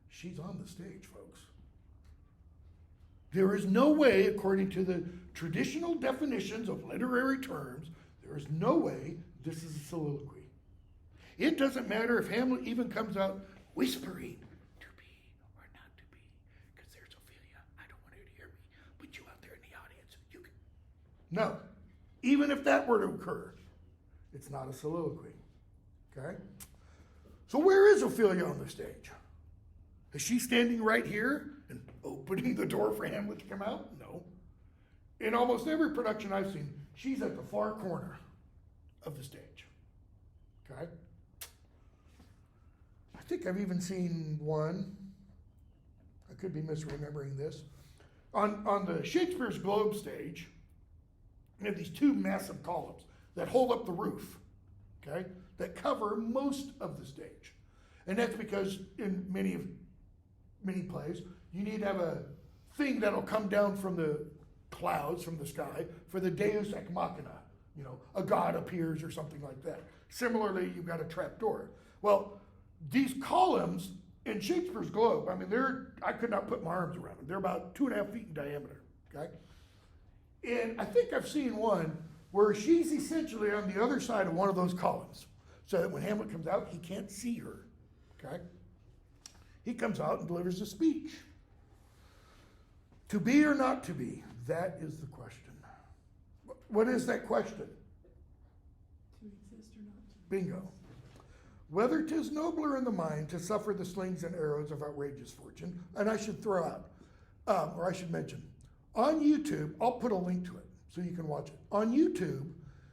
She's on the stage, folks. There is no way, according to the traditional definitions of literary terms, there is no way this is a soliloquy. It doesn't matter if Hamlet even comes out whispering, to be or not to be, because there's Ophelia. I don't want her to hear me, but you out there in the audience, you can. No, even if that were to occur, it's not a soliloquy. Okay? So where is Ophelia on the stage? Is she standing right here and opening the door for Hamlet to come out? No. In almost every production I've seen, she's at the far corner of the stage. Okay? I think I've even seen one, I could be misremembering this, on the Shakespeare's Globe stage, you have these two massive columns that hold up the roof, okay, that cover most of the stage. And that's because in many plays, you need to have a thing that'll come down from the clouds, from the sky, for the deus ex machina. You know, a god appears or something like that. Similarly, you've got a trap door. Well, these columns in Shakespeare's Globe, I mean, I could not put my arms around them. They're about 2.5 feet in diameter, okay? And I think I've seen one where she's essentially on the other side of one of those columns, so that when Hamlet comes out, he can't see her, okay? He comes out and delivers a speech. To be or not to be, that is the question. What is that question? To exist or not to. Bingo. Whether 'tis nobler in the mind to suffer the slings and arrows of outrageous fortune, and I should throw out, or I should mention, on YouTube, I'll put a link to it so you can watch it. On YouTube,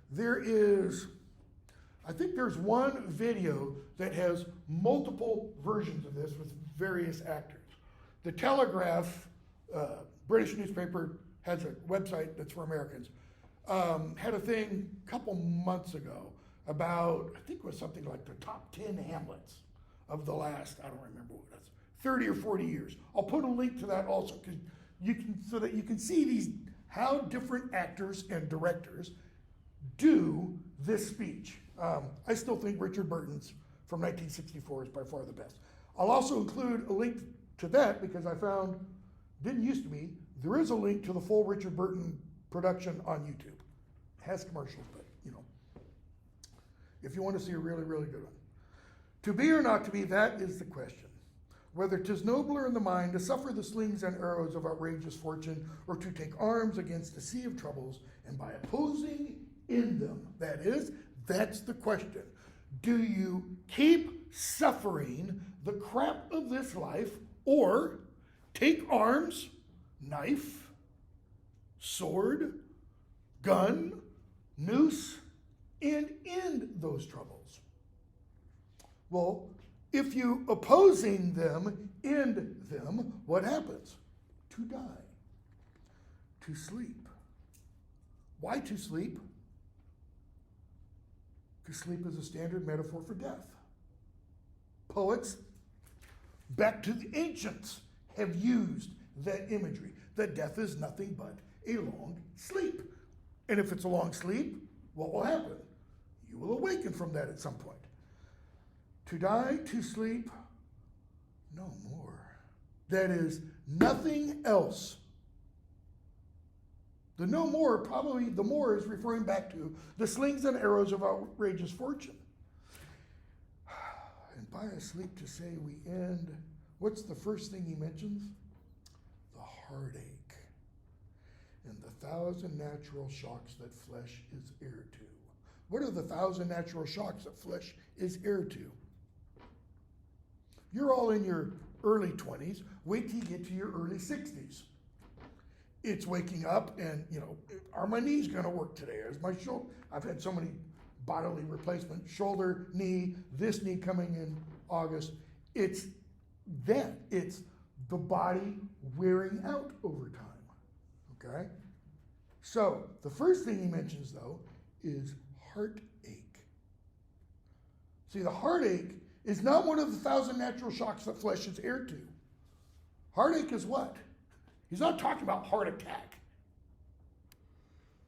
there is, I think there's one video that has multiple versions of this with various actors. The Telegraph, British newspaper, has a website that's for Americans, had a thing a couple months ago about, I think it was something like the top 10 Hamlets of the last, I don't remember what that's, 30 or 40 years. I'll put a link to that also, because you can, so that you can see how different actors and directors do this speech. I still think Richard Burton's from 1964 is by far the best. I'll also include a link to that because I found, didn't used to be, there is a link to the full Richard Burton production on YouTube. It has commercials, but you know, if you want to see a really, really good one. To be or not to be, that is the question. Whether 'tis nobler in the mind to suffer the slings and arrows of outrageous fortune, or to take arms against a sea of troubles, and by opposing in them, that's the question. Do you keep suffering the crap of this life, or take arms, knife, sword, gun, noose, and end those troubles? Well, if you opposing them, end them, what happens? To die, to sleep. Why to sleep? Because sleep is a standard metaphor for death. Poets, back to the ancients, have used that imagery, that death is nothing but a long sleep. And if it's a long sleep, what will happen? You will awaken from that at some point. To die, to sleep, no more. That is, nothing else. The no more, probably the more is referring back to the slings and arrows of outrageous fortune. And by a sleep to say we end, what's the first thing he mentions? The heartache and the 1,000 natural shocks that flesh is heir to. What are the 1,000 natural shocks that flesh is heir to? You're all in your early 20s. Wait till you get to your early 60s. It's waking up and, are my knees going to work today? Is my shoulder? I've had so many bodily replacements, shoulder, knee, this knee coming in August. It's that. It's the body wearing out over time. Okay? So, the first thing he mentions, though, is heartache. See, the heartache is not one of the 1,000 natural shocks that flesh is heir to. Heartache is what? He's not talking about heart attack.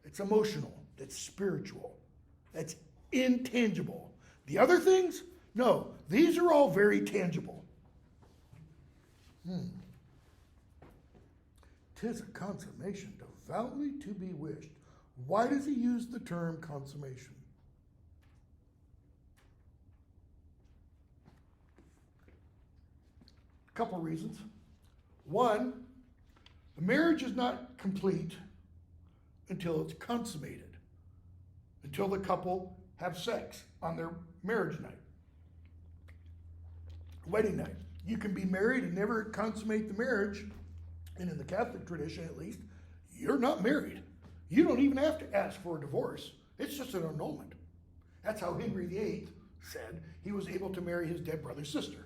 It's emotional. It's spiritual. That's intangible. The other things? No. These are all very tangible. 'Tis a consummation devoutly to be wished. Why does he use the term consummation? A couple reasons. One, the marriage is not complete until it's consummated, until the couple have sex on their marriage night, wedding night. You can be married and never consummate the marriage, and in the Catholic tradition at least, you're not married. You don't even have to ask for a divorce. It's just an annulment. That's how Henry VIII said he was able to marry his dead brother's sister,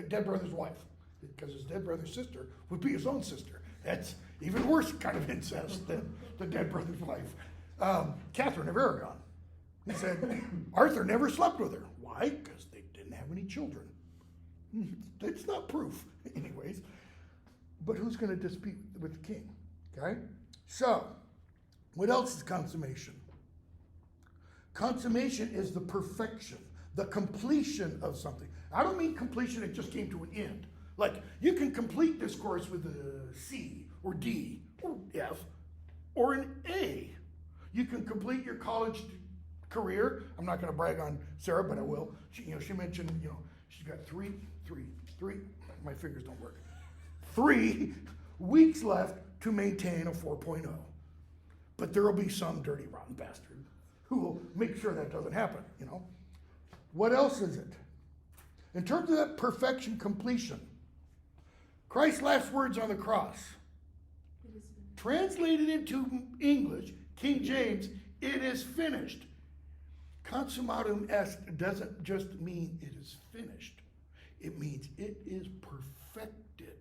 dead brother's wife, because his dead brother's sister would be his own sister. That's even worse kind of incest than the dead brother's wife. Catherine of Aragon. He said Arthur never slept with her. Why? Because they didn't have any children. It's not proof, anyways. But who's going to dispute with the king? Okay? So, what else is consummation? Consummation is the perfection, the completion of something. I don't mean completion, it just came to an end. Like, you can complete this course with a C, or D, or F, or an A. You can complete your college career. I'm not going to brag on Sarah, but I will. She mentioned, she's got three, my fingers don't work. 3 weeks left to maintain a 4.0. But there will be some dirty, rotten bastard who will make sure that doesn't happen, What else is it? In terms of that perfection, completion, Christ's last words on the cross, translated into English, King James, it is finished. Consummatum est doesn't just mean it is finished. It means it is perfected.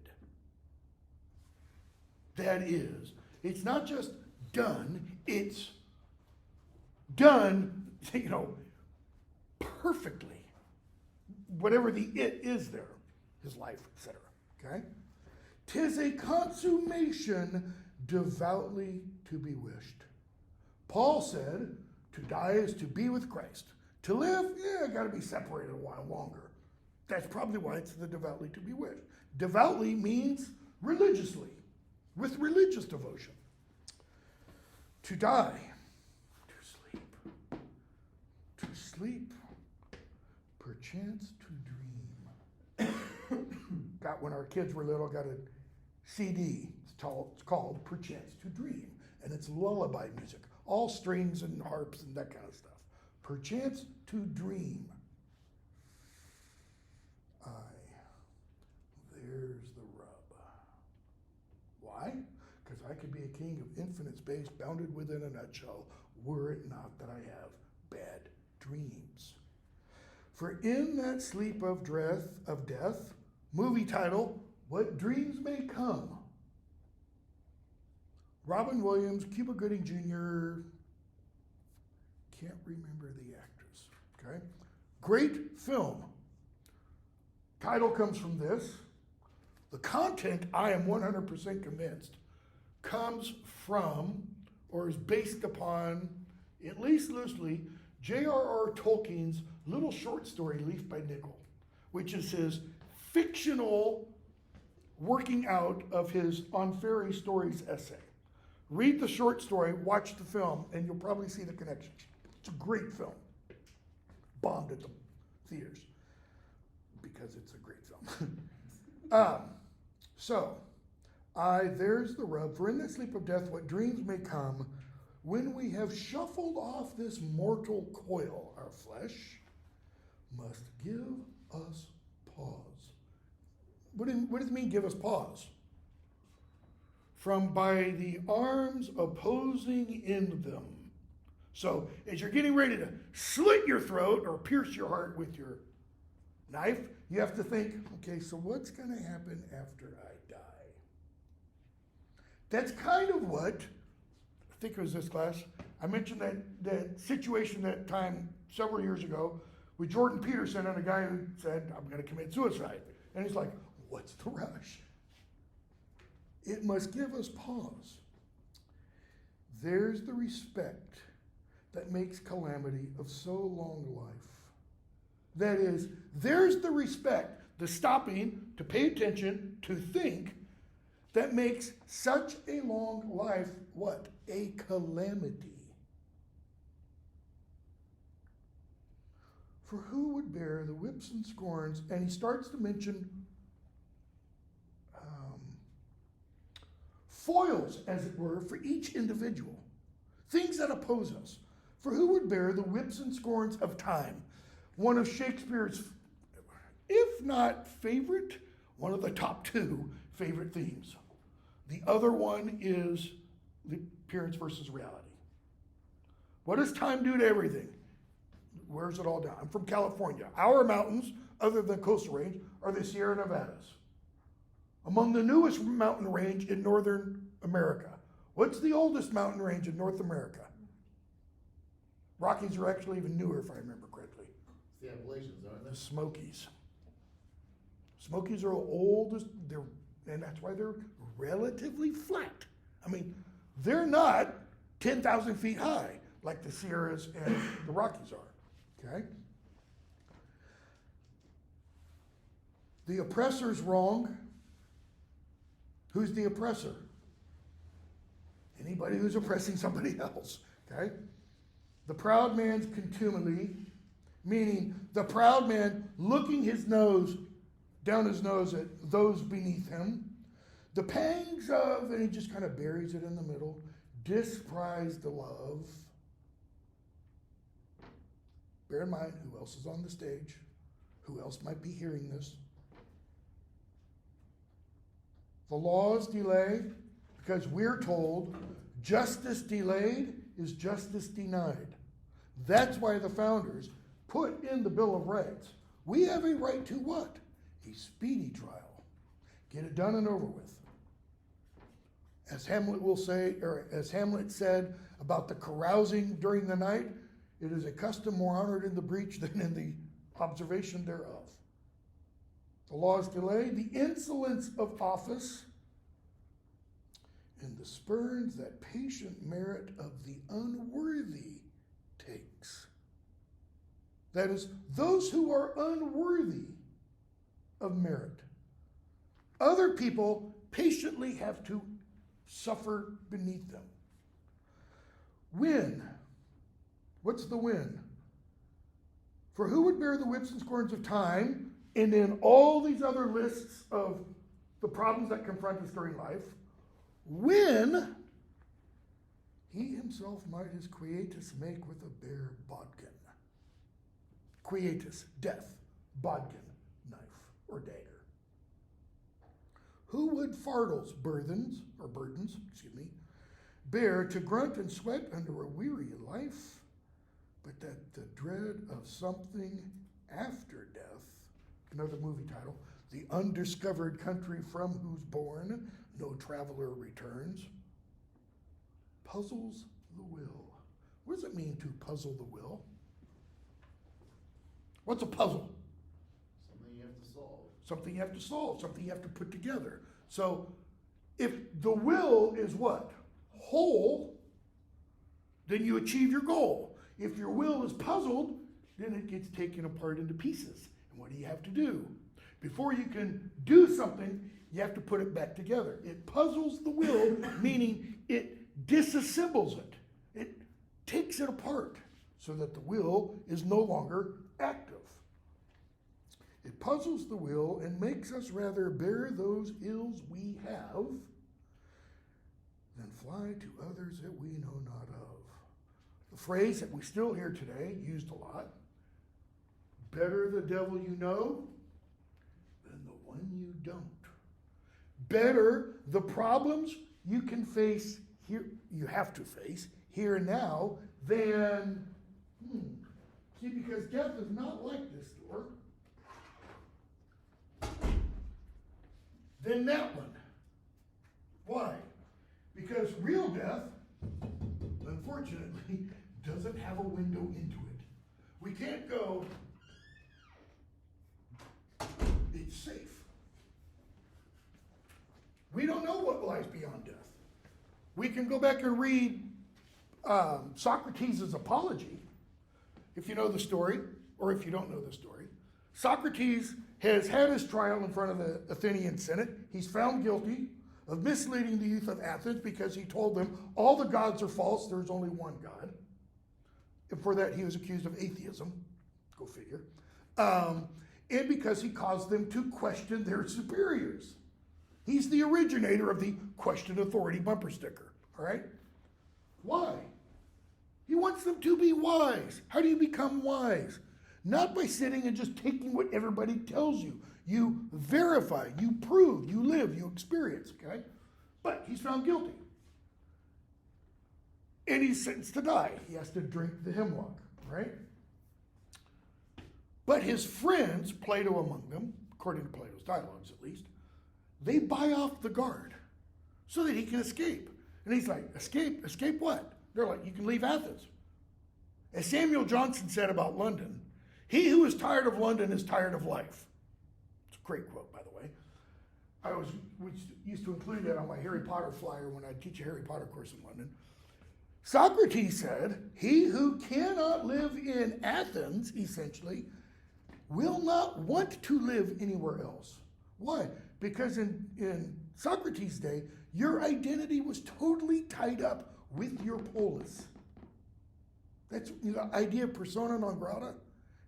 That is, it's not just done, it's done, perfectly. Whatever the it is there, his life, etc. Okay? 'Tis a consummation devoutly to be wished. Paul said, to die is to be with Christ. To live, I gotta be separated a while longer. That's probably why it's the devoutly to be wished. Devoutly means religiously, with religious devotion. To die, to sleep, perchance to dream. When our kids were little, got a CD. It's called Perchance to Dream, and it's lullaby music, all strings and harps and that kind of stuff. Perchance to dream. There's the rub. Why? Because I could be a king of infinite space, bounded within a nutshell, were it not that I have bad dreams. For in that sleep of death, movie title, What Dreams May Come. Robin Williams, Cuba Gooding Jr., can't remember the actress, okay? Great film. Title comes from this. The content, I am 100% convinced, comes from or is based upon at least loosely, J.R.R. Tolkien's little short story, Leaf by Nickel, which is his fictional working out of his On Fairy Stories essay. Read the short story, watch the film, and you'll probably see the connection. It's a great film. Bombed at the theaters because it's a great film. There's the rub. For in that sleep of death, what dreams may come when we have shuffled off this mortal coil, our flesh must give us pause. What does it mean, give us pause? From by the arms opposing in them. So as you're getting ready to slit your throat or pierce your heart with your knife, you have to think, okay, so what's going to happen after I die? That's kind of what, I think it was this class, I mentioned that situation that time several years ago with Jordan Peterson and a guy who said, I'm going to commit suicide. And he's like, what's the rush? It must give us pause. There's the respect that makes calamity of so long life. That is, there's the respect, the stopping to pay attention, to think, that makes such a long life, what? A calamity. For who would bear the whips and scorns? And he starts to mention foils, as it were, for each individual. Things that oppose us. For who would bear the whips and scorns of time? One of Shakespeare's, if not favorite, one of the top two favorite themes. The other one is the appearance versus reality. What does time do to everything? Wears it all down. I'm from California. Our mountains, other than coastal range, are the Sierra Nevadas. Among the newest mountain range in Northern America. What's the oldest mountain range in North America? Rockies are actually even newer, if I remember correctly. It's the Appalachians, aren't they? The Smokies. Smokies are the oldest, and that's why they're relatively flat. I mean, they're not 10,000 feet high like the Sierras and the Rockies are, okay? The oppressor's wrong. Who's the oppressor? Anybody who's oppressing somebody else, okay? The proud man's contumely, meaning the proud man looking down his nose at those beneath him. The pangs of, and he just kind of buries it in the middle, disprized love. Bear in mind, who else is on the stage? Who else might be hearing this? The laws delay because we're told justice delayed is justice denied. That's why the founders put in the Bill of Rights, we have a right to what? A speedy trial. Get it done and over with. As Hamlet will say, or as Hamlet said about the carousing during the night, it is a custom more honored in the breach than in the observation thereof. The laws delay, the insolence of office, and the spurns that patient merit of the unworthy takes. That is, those who are unworthy of merit. Other people patiently have to suffer beneath them. Win. What's the win? For who would bear the whips and scorns of time, and in all these other lists of the problems that confront us during life, when he himself might his quietus make with a bare bodkin. Quietus, death, bodkin, knife or dagger. Who would fardels, burdens, bear to grunt and sweat under a weary life, but that the dread of something after death, another movie title, the undiscovered country from whose bourne no traveler returns, puzzles the will. What does it mean to puzzle the will? What's a puzzle? Something you have to solve. Something you have to solve, something you have to put together. So if the will is what? Whole, then you achieve your goal. If your will is puzzled, then it gets taken apart into pieces. And what do you have to do? Before you can do something, you have to put it back together. It puzzles the will, meaning it disassembles it. It takes it apart so that the will is no longer active. It puzzles the will and makes us rather bear those ills we have than fly to others that we know not of. The phrase that we still hear today, used a lot, better the devil you know than the one you don't. Better the problems you can face here, you have to face here and now, than, see, because death is not like this door, than that one. Why? Because real death, unfortunately, doesn't have a window into it. We can't go, it's safe. We don't know what lies beyond death. We can go back and read Socrates' apology, if you know the story, or if you don't know the story. Socrates has had his trial in front of the Athenian Senate. He's found guilty of misleading the youth of Athens because he told them all the gods are false, there's only one God. And for that, he was accused of atheism. Go figure. And because he caused them to question their superiors. He's the originator of the question authority bumper sticker, all right? Why? He wants them to be wise. How do you become wise? Not by sitting and just taking what everybody tells you. You verify, you prove, you live, you experience, okay? But he's found guilty. And he's sentenced to die. He has to drink the hemlock, right? But his friends, Plato among them, according to Plato's dialogues at least, they buy off the guard so that he can escape. And he's like, escape? Escape what? They're like, you can leave Athens. As Samuel Johnson said about London, he who is tired of London is tired of life. It's a great quote, by the way. We used to include that on my Harry Potter flyer when I'd teach a Harry Potter course in London. Socrates said, he who cannot live in Athens, essentially, will not want to live anywhere else. Why? Because in Socrates' day, your identity was totally tied up with your polis. That's the idea of persona non grata.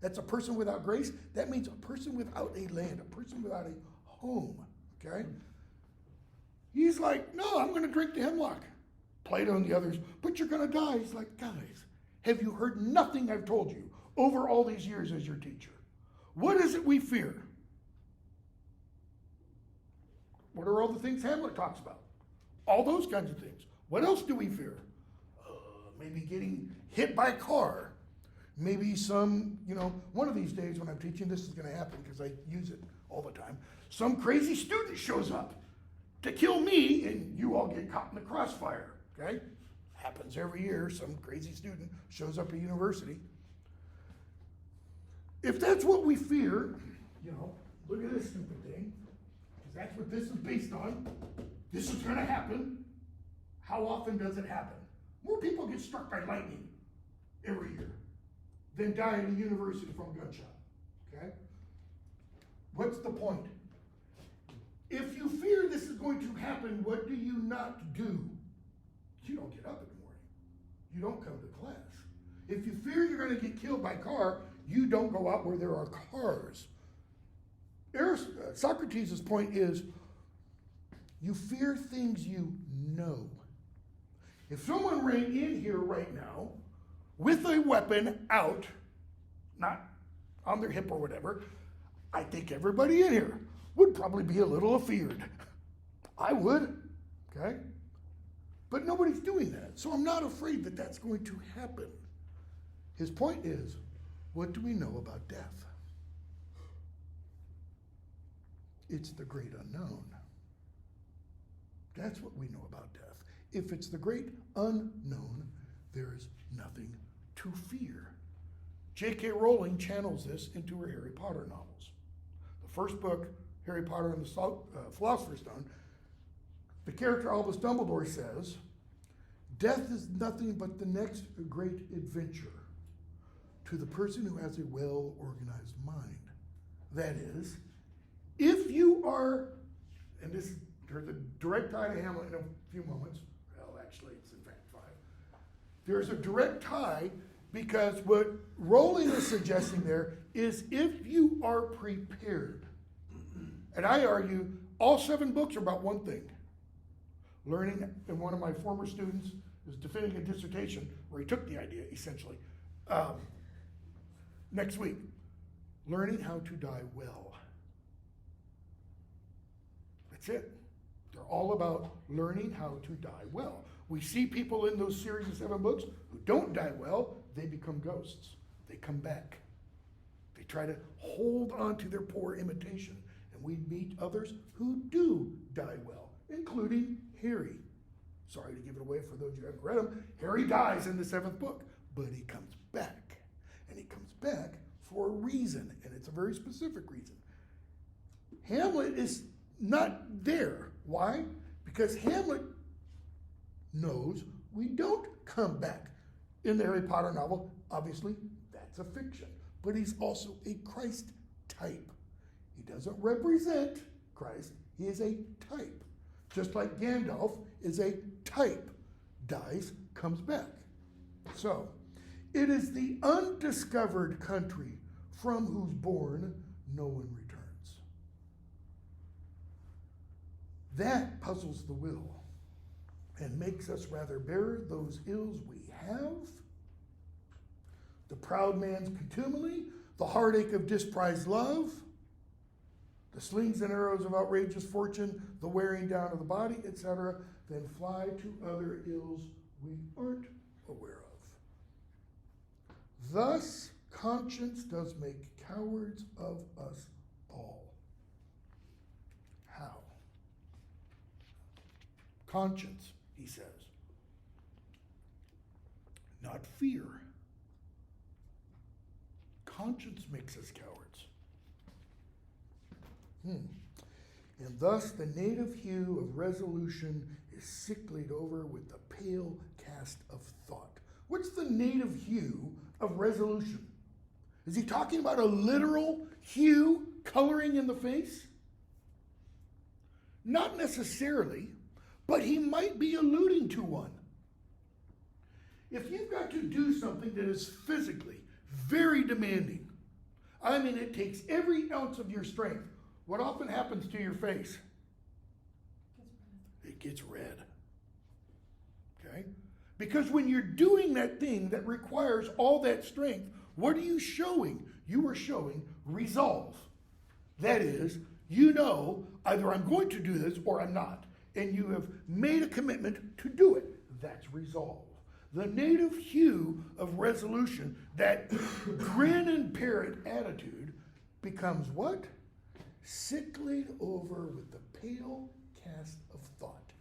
That's a person without grace. That means a person without a land, a person without a home, okay? He's like, no, I'm going to drink the hemlock. Plato and the others, but you're going to die. He's like, guys, have you heard nothing I've told you over all these years as your teacher? What is it we fear? What are all the things Hamlet talks about? All those kinds of things. What else do we fear? Maybe getting hit by a car. Maybe some, one of these days when I'm teaching, this is going to happen because I use it all the time. Some crazy student shows up to kill me and you all get caught in the crossfire, okay? Happens every year. Some crazy student shows up at university. If that's what we fear, look at this stupid thing, because that's what this is based on. This is going to happen. How often does it happen? More people get struck by lightning every year than die in a university from a gunshot, okay? What's the point? If you fear this is going to happen, what do you not do? You don't get up in the morning. You don't come to class. If you fear you're going to get killed by a car, you don't go out where there are cars. Socrates' point is, you fear things you know. If someone ran in here right now with a weapon out, not on their hip or whatever, I think everybody in here would probably be a little afeared. I would, okay? But nobody's doing that, so I'm not afraid that that's going to happen. His point is, what do we know about death? It's the great unknown. That's what we know about death. If it's the great unknown, there is nothing to fear. J.K. Rowling channels this into her Harry Potter novels. The first book, Harry Potter and the Philosopher's Stone, the character Albus Dumbledore says, Death is nothing but the next great adventure to the person who has a well-organized mind. That is, if you are, and there's a direct tie to Hamlet in a few moments. Well, actually, it's in fact 5. There's a direct tie because what Rowling is suggesting there is if you are prepared, and I argue all 7 books are about one thing. Learning, and one of my former students is defending a dissertation where he took the idea, essentially. Next week, learning how to die well. That's it. They're all about learning how to die well. We see people in those series of 7 books who don't die well, they become ghosts. They come back. They try to hold on to their poor imitation. And we meet others who do die well, including Harry. Sorry to give it away for those who haven't read him. Harry dies in the 7th book, but he comes back. And he comes back for a reason, and it's a very specific reason. Hamlet is not there. Why? Because Hamlet knows we don't come back. In the Harry Potter novel, obviously, that's a fiction. But he's also a Christ type. He doesn't represent Christ, he is a type. Just like Gandalf is a type. Dies, comes back. So, it is the undiscovered country from whose bourne no one returns. That puzzles the will and makes us rather bear those ills we have, the proud man's contumely, the heartache of disprized love, the slings and arrows of outrageous fortune, the wearing down of the body, etc., then fly to other ills we aren't aware of. Thus, conscience does make cowards of us all. How? Conscience, he says. Not fear. Conscience makes us cowards. And thus the native hue of resolution is sicklied over with the pale cast of thought. What's the native hue of resolution? Is he talking about a literal hue coloring in the face? Not necessarily, but he might be alluding to one. If you've got to do something that is physically very demanding, I mean, it takes every ounce of your strength. What often happens to your face? It gets red. Okay? Because when you're doing that thing that requires all that strength, what are you showing? You are showing resolve. That is, you know, either I'm going to do this or I'm not. And you have made a commitment to do it. That's resolve. The native hue of resolution, that grin and bear it attitude, becomes what? Sicklied over with the pale cast of thought.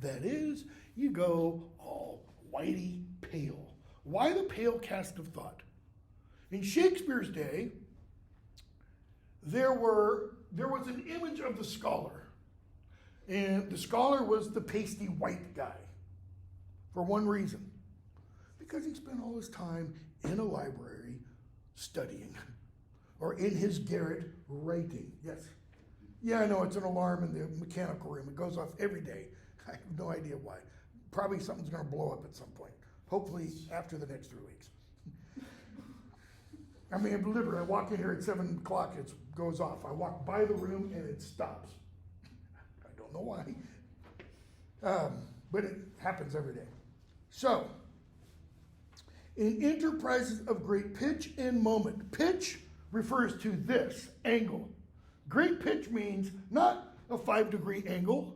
That is, you go all whitey pale. Why the pale cast of thought? In Shakespeare's day, there was an image of the scholar. And the scholar was the pasty white guy. For one reason. Because he spent all his time in a library studying. Or in his garret writing. Yes? Yeah, I know, it's an alarm in the mechanical room. It goes off every day. I have no idea why. Probably something's going to blow up at some point. Hopefully after the next 3 weeks. I mean, literally, I walk in here at 7 o'clock, it goes off. I walk by the room and it stops. I don't know why. But it happens every day. So, in enterprises of great pitch and moment, pitch refers to this angle. Great pitch means not a 5-degree angle.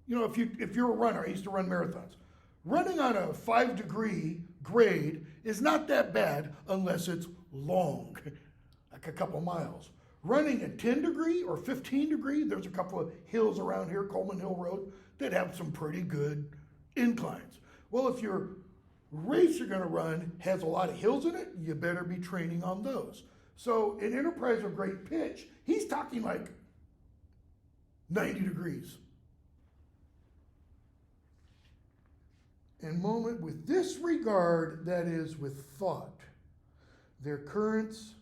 You know, if you're a runner, I used to run marathons. Running on a 5-degree grade is not that bad unless it's long, like a couple miles. Running a 10-degree or 15-degree, there's a couple of hills around here, Coleman Hill Road, that have some pretty good inclines. Well, if your race you're going to run has a lot of hills in it, you better be training on those. So in enterprise of great pitch, he's talking like 90 degrees. and moment with this regard, that is, with thought, their currents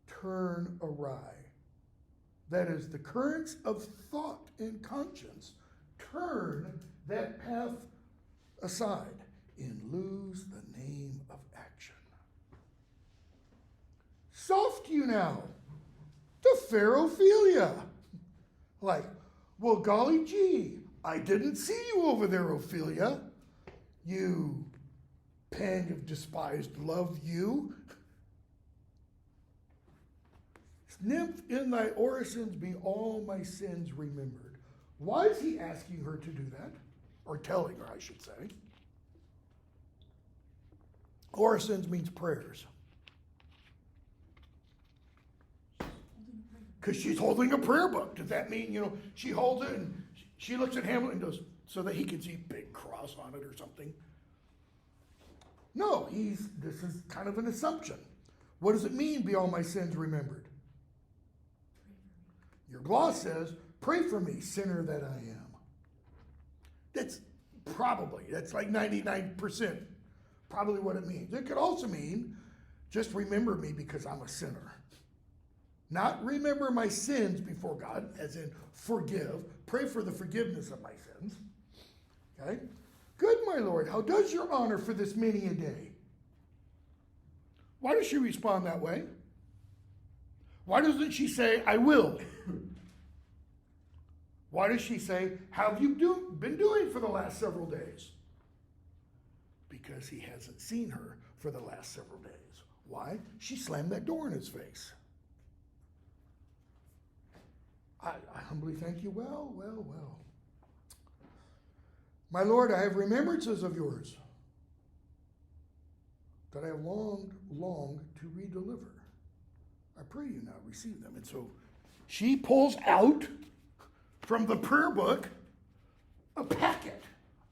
turn awry. That is, the currents of thought and conscience turn that path aside and lose the name of action. Soft you now, to Pharaohphilia. Like, well, golly gee, I didn't see you over there, Ophelia. You pang of despised love, you. Nymph, in thy orisons be all my sins remembered. Why is he asking her to do that? Or telling her, I should say. Orisons means prayers. Because she's holding a prayer book. Does that mean, she holds it and she looks at Hamlet and goes, so that he can see a big cross on it or something? No, this is kind of an assumption. What does it mean, be all my sins remembered? Your gloss says, pray for me, sinner that I am. That's like 99% probably what it means. It could also mean, just remember me because I'm a sinner. Not remember my sins before God, as in forgive. Pray for the forgiveness of my sins. Okay? Good, my Lord, how does your honor for this many a day? Why does she respond that way? Why doesn't she say, I will? Why does she say, how have you been doing for the last several days? Because he hasn't seen her for the last several days. Why? She slammed that door in his face. I humbly thank you. Well. My Lord, I have remembrances of yours that I have longed to redeliver. I pray you now receive them. And so she pulls out from the prayer book a packet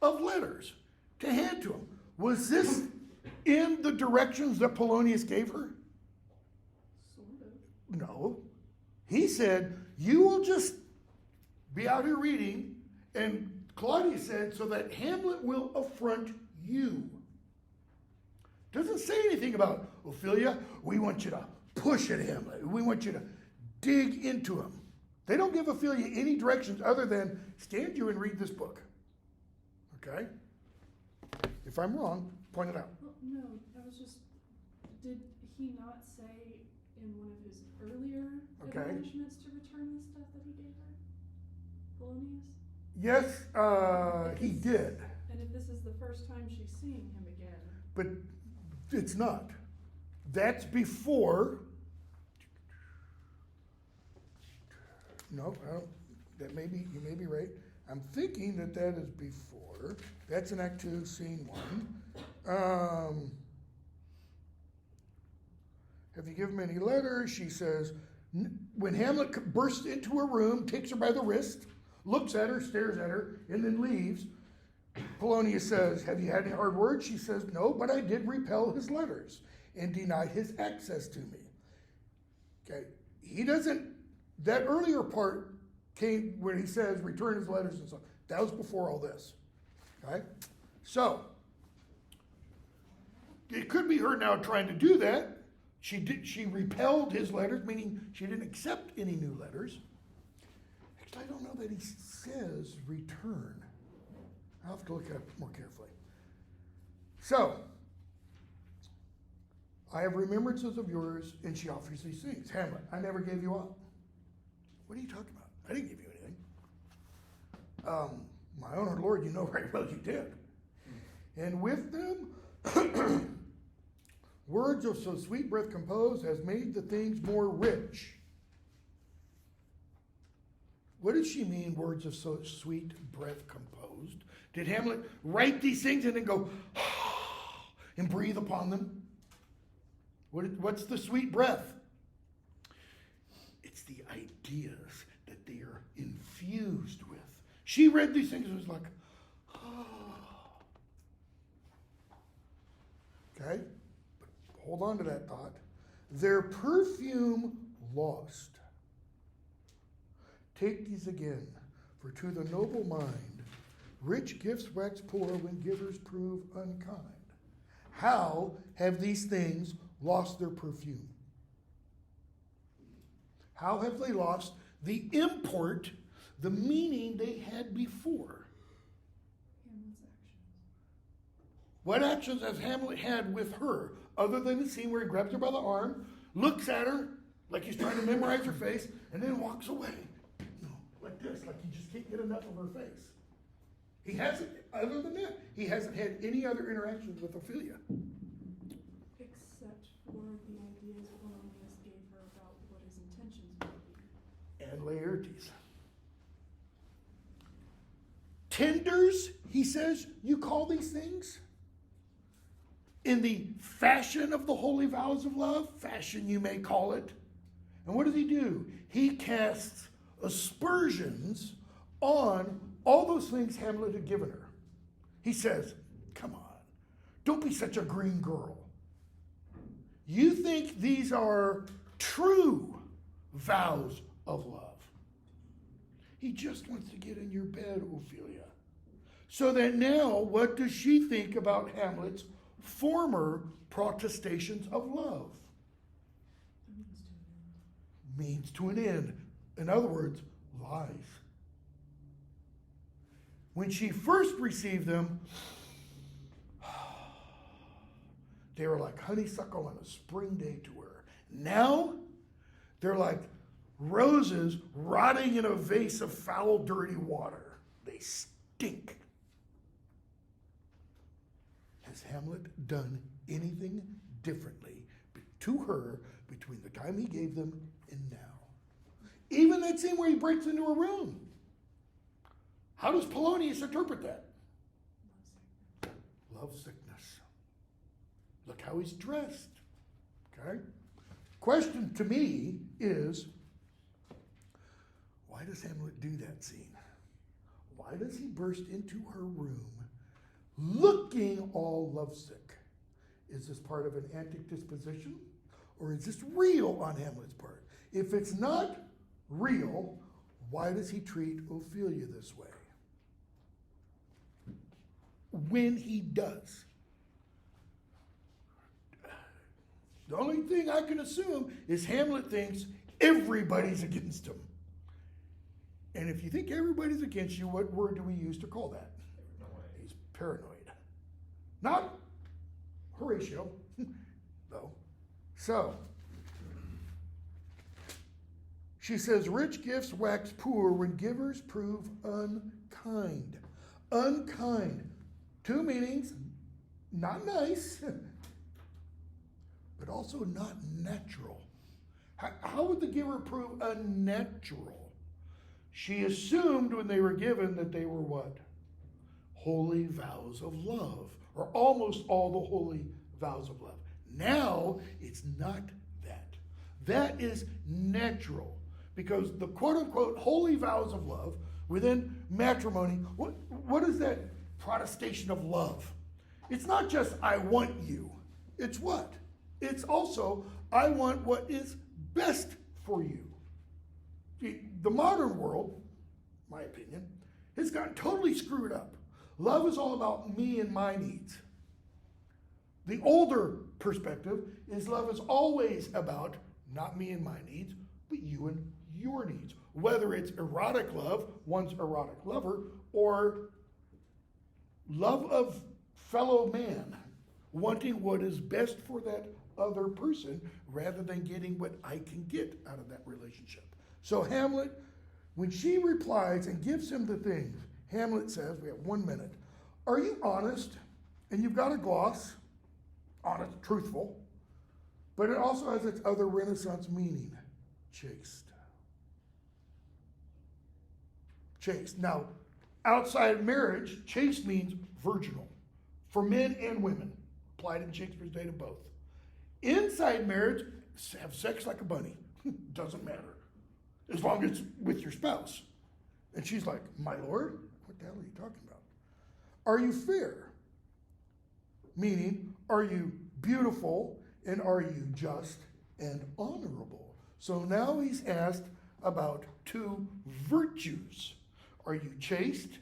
of letters to hand to him. Was this in the directions that Polonius gave her? Sort of. No. He said, you will just be out here reading, and Claudia said, so that Hamlet will affront you. Doesn't say anything about, Ophelia, we want you to push at Hamlet. We want you to dig into him. They don't give Ophelia any directions other than stand you and read this book. Okay? If I'm wrong, point it out. Well, no, did he not say in one of his earlier admonishments to return the stuff that he gave her? Polonius? Yes, he did. And if this is the first time she's seeing him again. But it's not. That's before. No, you may be right. I'm thinking that is before. That's in Act 2, Scene 1. Have you given him any letters? She says, when Hamlet bursts into her room, takes her by the wrist, looks at her, stares at her, and then leaves, Polonius says, have you had any hard words? She says, no, but I did repel his letters and denied his access to me. Okay, that earlier part came when he says, return his letters and so on. That was before all this. Okay? So, it could be her now trying to do that. She repelled his letters, meaning she didn't accept any new letters. Actually, I don't know that he says return. I'll have to look at it more carefully. So, I have remembrances of yours, and she obviously sings. Hamlet, I never gave you up. What are you talking about? I didn't give you anything. My honored Lord, you know very well you did. And with them, words of so sweet breath composed has made the things more rich. What does she mean, words of so sweet breath composed? Did Hamlet write these things and then go and breathe upon them? What's the sweet breath? It's the ideas that they are infused with. She read these things and was like, Okay? But hold on to that thought. Their perfume lost. Take these again, for to the noble mind, Rich gifts wax poor when givers prove unkind. How have these things lost their perfume? How have they lost the import, the meaning they had before? Hamlet's actions. What actions has Hamlet had with her, other than the scene where he grabs her by the arm, looks at her like he's trying to memorize her face, and then walks away? You know, like this, like he just can't get enough of her face. He hasn't, other than that, he hasn't had any other interactions with Ophelia. Except for the ideas Polonius gave her about what his intentions would be. And Laertes. Tenders, he says, you call these things? In the fashion of the holy vows of love, fashion you may call it. And what does he do? He casts aspersions on all those things Hamlet had given her. He says, come on, don't be such a green girl. You think these are true vows of love. He just wants to get in your bed, Ophelia. So that now, what does she think about Hamlet's former protestations of love? Means to an end. In other words, lies. When she first received them, they were like honeysuckle on a spring day to her. Now, they're like roses rotting in a vase of foul, dirty water. They stink. Has Hamlet done anything differently to her between the time he gave them and now? Even that scene where he breaks into her room. How does Polonius interpret that? Love sickness. Look how he's dressed. Okay? Question to me is, why does Hamlet do that scene? Why does he burst into her room looking all lovesick? Is this part of an antic disposition? Or is this real on Hamlet's part? If it's not real, why does he treat Ophelia this way? When he does. The only thing I can assume is Hamlet thinks everybody's against him. And if you think everybody's against you, what word do we use to call that? He's paranoid. Not Horatio, though. So, she says, rich gifts wax poor when givers prove unkind. Unkind. Two meanings, not nice, but also not natural. How would the giver prove unnatural? She assumed when they were given that they were what? Holy vows of love, or almost all the holy vows of love. Now, it's not that. That is natural, because the quote-unquote holy vows of love within matrimony, what is that protestation of love? It's not just, I want you. It's what? It's also, I want what is best for you. See, the modern world, my opinion, has gotten totally screwed up. Love is all about me and my needs. The older perspective is love is always about not me and my needs, but you and your needs. Whether it's erotic love, one's erotic lover, or love of fellow man, wanting what is best for that other person rather than getting what I can get out of that relationship. So Hamlet, when she replies and gives him the things, Hamlet says, we have 1 minute, are you honest? And you've got a gloss, honest, truthful, but it also has its other Renaissance meaning, chaste. Chaste. Now, outside marriage, chaste means virginal, for men and women, applied in Shakespeare's day to both. Inside marriage, have sex like a bunny. Doesn't matter. As long as it's with your spouse. And she's like, my lord? What the hell are you talking about? Are you fair? Meaning, are you beautiful and are you just and honorable? So now he's asked about two virtues. Are you chaste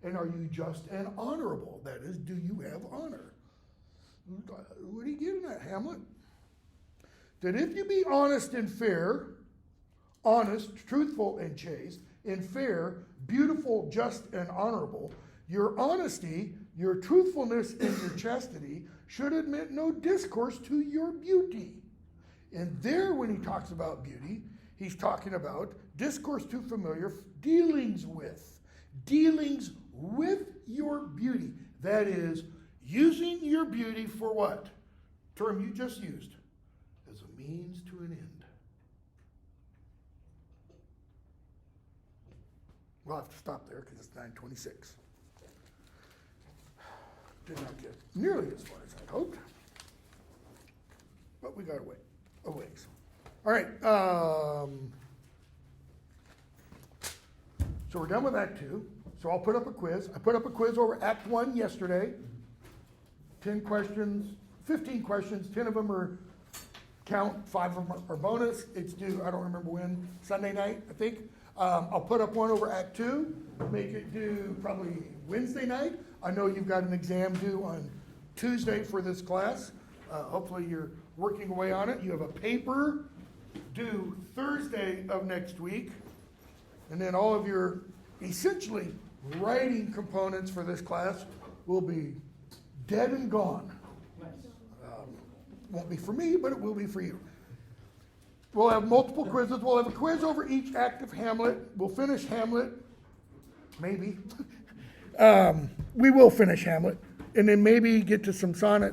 And are you just and honorable? That is, do you have honor? What are you getting at, Hamlet? That if you be honest and fair, honest, truthful, and chaste, and fair, beautiful, just, and honorable, your honesty, your truthfulness, and your chastity should admit no discourse to your beauty. And there, when he talks about beauty, he's talking about discourse too familiar, dealings with your beauty. That is, using your beauty for what? Term you just used. As a means to an end. We'll have to stop there because it's 9:26. Did not get nearly as far as I'd hoped. But we got a ways. All right. So we're done with Act 2. So I'll put up a quiz. I put up a quiz over Act 1 yesterday. 10 questions, 15 questions. 10 of them are count, 5 of them are bonus. It's due, I don't remember when, Sunday night, I think. I'll put up one over Act 2, make it due probably Wednesday night. I know you've got an exam due on Tuesday for this class. Hopefully you're working away on it. You have a paper due Thursday of next week. And then all of your essentially writing components for this class will be dead and gone. Nice. Won't be for me, but it will be for you. We'll have multiple quizzes. We'll have a quiz over each act of Hamlet. We'll finish Hamlet. Maybe. We will finish Hamlet. And then maybe get to some sonnet